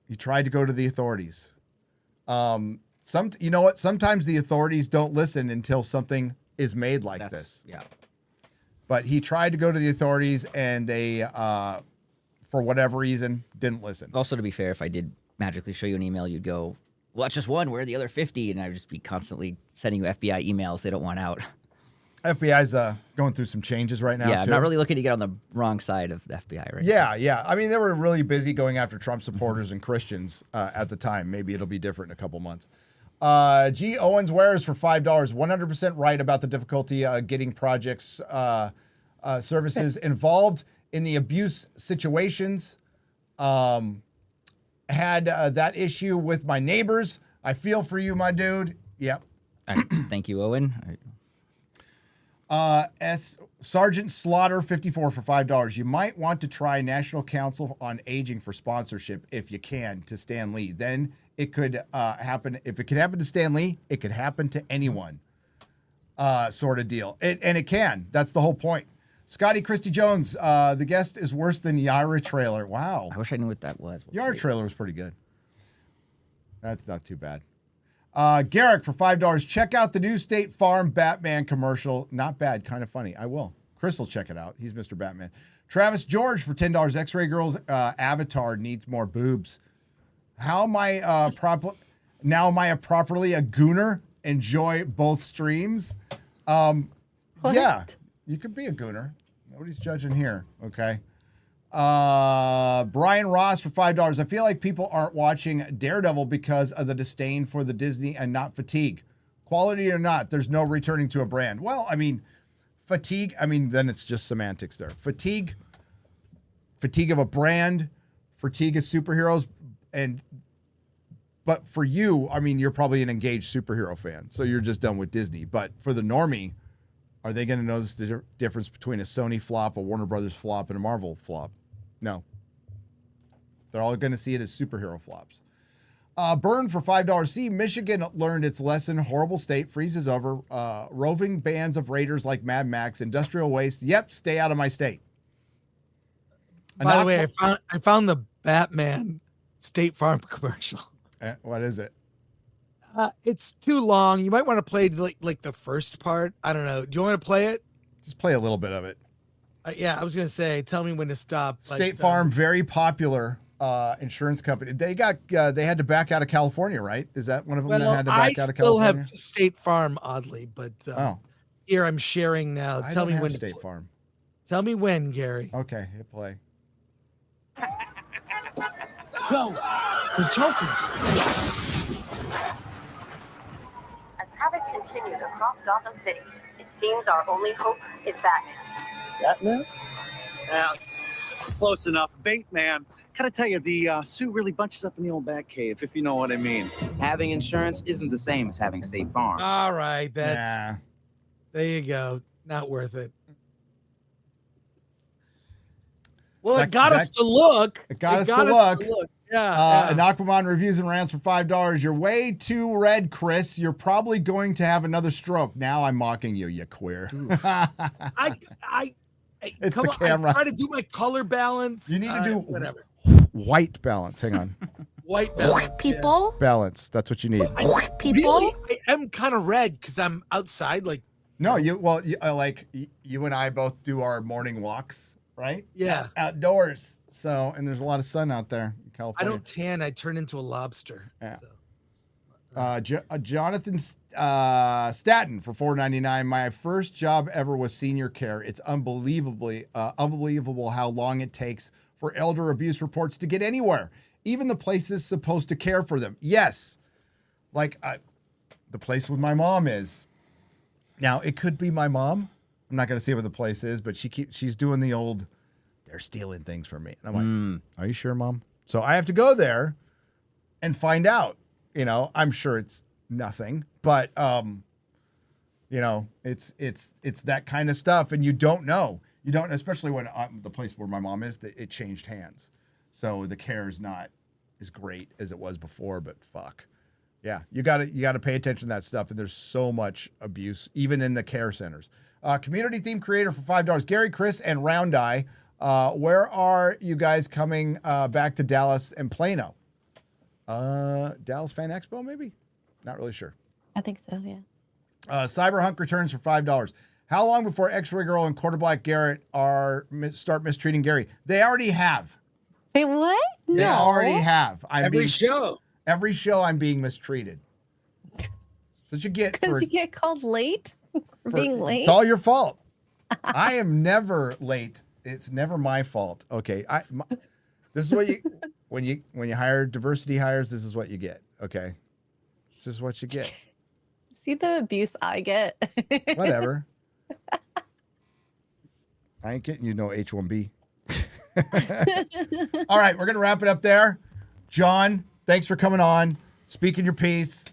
to go to the authorities. You know what? Sometimes the authorities don't listen until something is made like this. Yeah. But he tried to go to the authorities, and they, for whatever reason, didn't listen. Also, to be fair, if I did magically show you an email, you'd go, well, that's just one. Where are the other 50? And I would just be constantly sending you FBI emails they don't want out. FBI's going through some changes right now, Yeah, too. I'm not really looking to get on the wrong side of the FBI right now. Yeah. I mean, they were really busy going after Trump supporters and Christians at the time. Maybe it'll be different in a couple months. G. Owens Wares for $5. 100% right about the difficulty getting projects services involved in the abuse situations. Had that issue with my neighbors. I feel for you, my dude. Yep. All right, thank you, Owen. Sergeant Slaughter 54 for $5. You might want to try National Council on Aging for sponsorship if you can to Stan Lee. Then it could happen. If it could happen to Stan Lee, it could happen to anyone. Sort of deal. And it can. That's the whole point. Scotty Christie Jones, the guest is worse than Yara trailer. Wow. I wish I knew what that was. Yara trailer was pretty good. That's not too bad. Garrick for $5. Check out the new State Farm Batman commercial. Not bad, kind of funny. I will. Chris will check it out. He's Mr. Batman. Travis George for $10. X-Ray Girl's avatar needs more boobs. How am I properly a gooner? Enjoy both streams. Yeah, you could be a gooner. Nobody's judging here. Okay. Brian Ross for $5. I feel like people aren't watching Daredevil because of the disdain for the Disney and not fatigue. Quality or not, there's no returning to a brand. Well, I mean, fatigue, then it's just semantics there. Fatigue of a brand, fatigue of superheroes, but for you, you're probably an engaged superhero fan, so you're just done with Disney. But for the normie, Are they going to notice the difference between a Sony flop, a Warner Brothers flop, and a Marvel flop? No. They're all going to see it as superhero flops. Burn for $5. See, Michigan learned its lesson. Horrible state, freezes over. Roving bands of raiders like Mad Max. Industrial waste. Yep, stay out of my state. By the way, I found the Batman State Farm commercial. What is it? It's too long. You might want to play like the first part. I don't know. Do you want to play it? Just play a little bit of it. Yeah, I was gonna say, tell me when to stop. State Farm, very popular insurance company. They had to back out of California, right? Is that one of them that had to back out of California? I still have State Farm, oddly, but here I'm sharing now. Tell me when. State Farm. Tell me when, Gary. Okay, hit play. Go. I'm choking. As havoc continues across Gotham City, it seems our only hope is Batman. Batman? Yeah, close enough. Bateman. Gotta tell you, the suit really bunches up in the old Batcave, if you know what I mean. Having insurance isn't the same as having State Farm. All right, there you go. Not worth it. Well, it got us to look. It got us to look. Yeah. And Aquaman reviews and rants for $5. You're way too red, Chris. You're probably going to have another stroke. Now I'm mocking you, you queer. It's the camera. I try to do my color balance. You need to do whatever. White balance. Hang on. White balance. People. Balance. That's what you need. People. Really, I am kind of red because I'm outside. Like no, you and I both do our morning walks, right? Yeah. Outdoors. So and there's a lot of sun out there in California. I don't tan. I turn into a lobster. Yeah. So. Jonathan Staten for $4.99. My first job ever was senior care. It's unbelievable how long it takes for elder abuse reports to get anywhere, even the places supposed to care for them. Yes, like the place with my mom is. Now it could be my mom. I'm not going to say what the place is, but she's doing the old. They're stealing things from me. And I'm like, are you sure, Mom? So I have to go there and find out. You know, I'm sure it's nothing, but you know, it's that kind of stuff, and you don't know. You don't, especially when the place where my mom is, that it changed hands, so the care is not as great as it was before. But fuck, yeah, you gotta pay attention to that stuff. And there's so much abuse, even in the care centers. Community theme creator for $5. Gary, Chris, and Round Eye. Where are you guys coming back to Dallas and Plano? Dallas Fan Expo, maybe? Not really sure. I think so, yeah. Cyberhunk returns for $5. How long before X-Ray Girl and Quarterback Garrett start mistreating Gary? They already have. Wait, what? They already have. Every show I'm being mistreated. That's what you get because you get called late for being late. It's all your fault. I am never late. It's never my fault. Okay, this is what you when you hire diversity hires. This is what you get. Okay, this is what you get. See the abuse I get. Whatever. I ain't getting you no H-1B. All right, we're gonna wrap it up there. John, thanks for coming on, speaking your piece.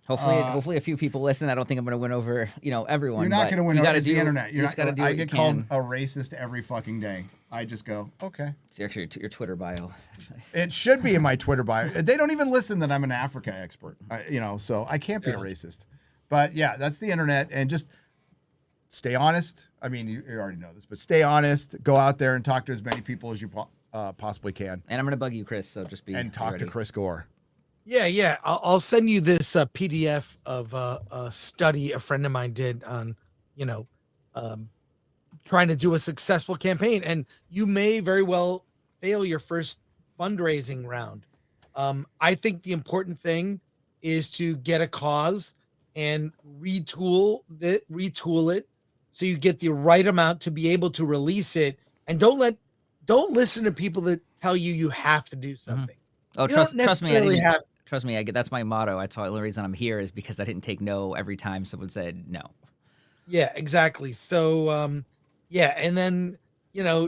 Hopefully a few people listen. I don't think I'm going to win over, everyone. You're not going to win over the internet. You just got to do I get called a racist every fucking day. I just go, okay. It's actually your Twitter bio. It should be in my Twitter bio. They don't even listen that I'm an Africa expert, so I can't be a racist. But yeah, that's the internet, and just stay honest. I mean, you already know this, but stay honest. Go out there and talk to as many people as you possibly can. And I'm going to bug you, Chris, so just be talk ready. to Chris Gore. Yeah. I'll send you this PDF of a study a friend of mine did on, trying to do a successful campaign, and you may very well fail your first fundraising round. I think the important thing is to get a cause and retool it so you get the right amount to be able to release it, and don't listen to people that tell you have to do something. Oh, trust me. Trust me, that's my motto. That's the only reason I'm here is because I didn't take no every time someone said no. Yeah, exactly. So, and then,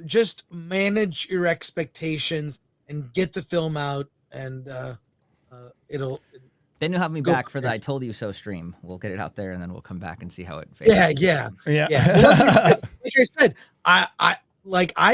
just manage your expectations and get the film out, and Then you'll have me Go back for for the it. I Told You So stream. We'll get it out there, and then we'll come back and see how it fares. Yeah. Yeah. Well, like I said, I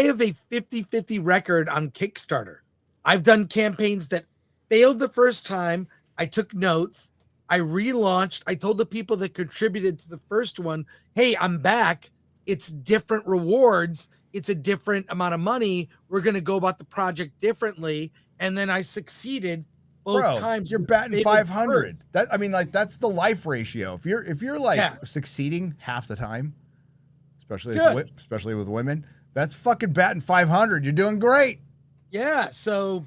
have a 50-50 record on Kickstarter. I've done campaigns that failed the first time. I took notes. I relaunched. I told the people that contributed to the first one, hey, I'm back. It's different rewards. It's a different amount of money. We're going to go about the project differently. And then I succeeded both Bro, times. you're with batting failed 500. first. That I mean, like that's the life ratio. If you're like Yeah. succeeding half the time, especially It's with, good. especially with women, that's fucking batting 500. You're doing great. Yeah. So,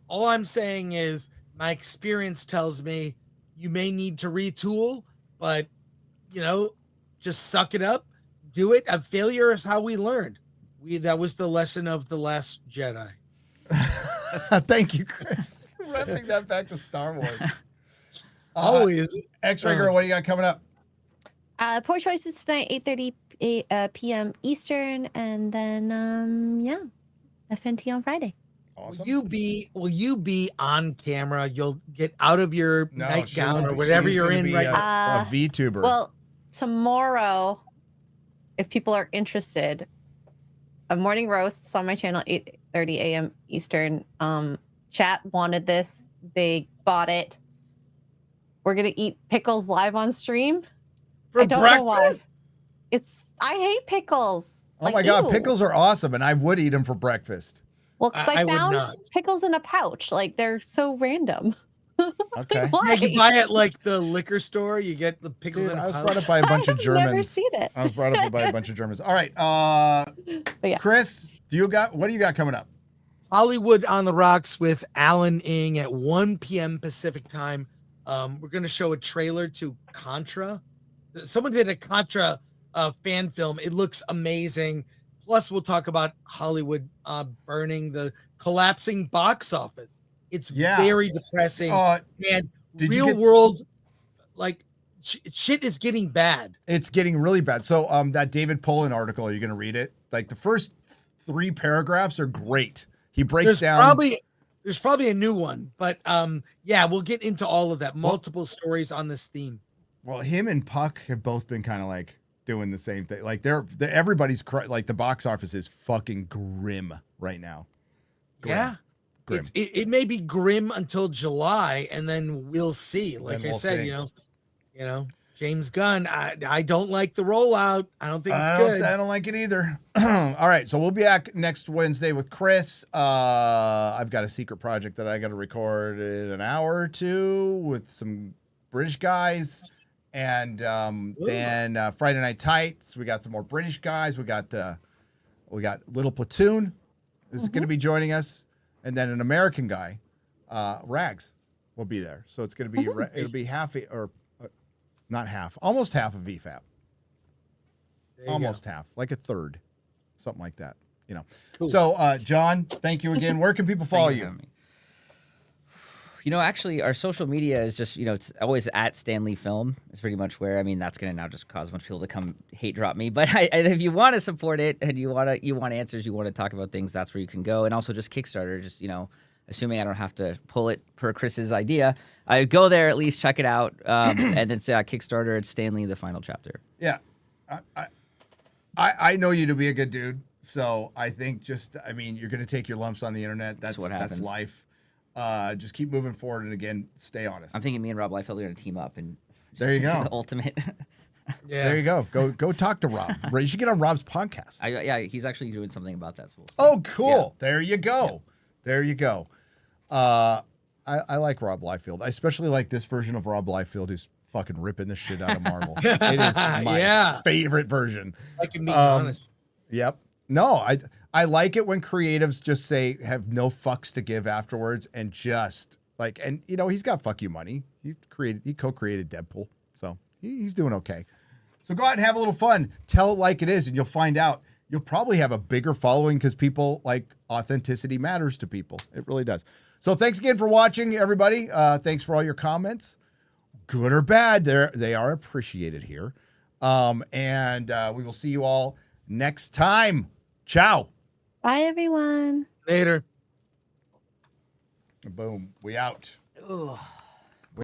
all I'm saying is my experience tells me you may need to retool, but, just suck it up, do it. A failure is how we learned. That was the lesson of The Last Jedi. Thank you, Chris, for wrapping that back to Star Wars. Always. X-Rager, what do you got coming up? Poor Choices tonight, 8:30 p.m. Eastern, and then FNT on Friday. Awesome. Will you be on camera? You'll get out of your nightgown or she's whatever you're gonna in be right a, now. a VTuber. Well, tomorrow, if people are interested, a morning roasts on my channel, 8:30 a.m. Eastern. Chat wanted this. They bought it. We're gonna eat pickles live on stream. For I don't know why. breakfast? I hate pickles. Oh my God, pickles are awesome, and I would eat them for breakfast. Well, because I I would found not. pickles in a pouch. Like they're so random. Okay. Why? Yeah, you buy it like the liquor store. You get the pickles Dude, in a I was pouch. brought up by a bunch of I've Germans. never seen it. I was brought up by a bunch of Germans. All right, But yeah. Chris, what do you got coming up? Hollywood on the Rocks with Alan Ing at 1 p.m. Pacific time. We're going to show a trailer to Contra. Someone did a Contra fan film. It looks amazing. Plus, we'll talk about Hollywood burning, the collapsing box office. It's very depressing. And real world, like, shit is getting bad. It's getting really bad. So that David Pollan article, are you going to read it? Like the first 3 paragraphs are great. He breaks down. There's probably a new one, but we'll get into all of that. Multiple stories on this theme. Well, him and Puck have both been kind of like doing the same thing. Like everybody's like the box office is fucking grim right now. Yeah. Grim. It may be grim until July, and then we'll see. Like I said, James Gunn, I don't like the rollout. I don't think it's good. I don't like it either. All right, so we'll be back next Wednesday with Chris. I've got a secret project that I got to record in an hour or two with some British guys. And then Friday Night Tights, we got some more British guys. We got Little Platoon is going to be joining us. And then an American guy, Rags, will be there. So it's going to be it'll be half or not half, almost half of VFAP. Almost half, like a third, something like that. Cool. So John, thank you again. Where can people follow you? Actually, our social media is just, it's always at Stanley Film. It's pretty much where, that's going to now just cause a bunch of people to come hate drop me. But if you want to support it and you want answers, you want to talk about things, that's where you can go. And also just Kickstarter, just, assuming I don't have to pull it per Chris's idea, I go there, at least check it out. And then say Kickstarter, it's Stanley, the final chapter. Yeah. I know you to be a good dude. So I think you're going to take your lumps on the internet. That's what happens. That's life. Just keep moving forward, and again, stay honest. I'm thinking me and Rob Liefeld are going to team up, and there you go. The ultimate. Yeah. There you go. Go talk to Rob. You should get on Rob's podcast. He's actually doing something about that. So we'll see. Oh, cool. Yeah. There you go. Yeah. There you go. I like Rob Liefeld. I especially like this version of Rob Liefeld who's fucking ripping the shit out of Marvel. It is my favorite version. I can be honest. Yep. No, I like it when creatives just have no fucks to give afterwards and just he's got fuck you money. He co-created Deadpool. So he's doing okay. So go out and have a little fun. Tell it like it is, and you'll find out. You'll probably have a bigger following because people authenticity matters to people. It really does. So thanks again for watching, everybody. Thanks for all your comments. Good or bad, they are appreciated here. And we will see you all next time. Ciao. Bye, everyone. Later. Boom. We out. Ugh.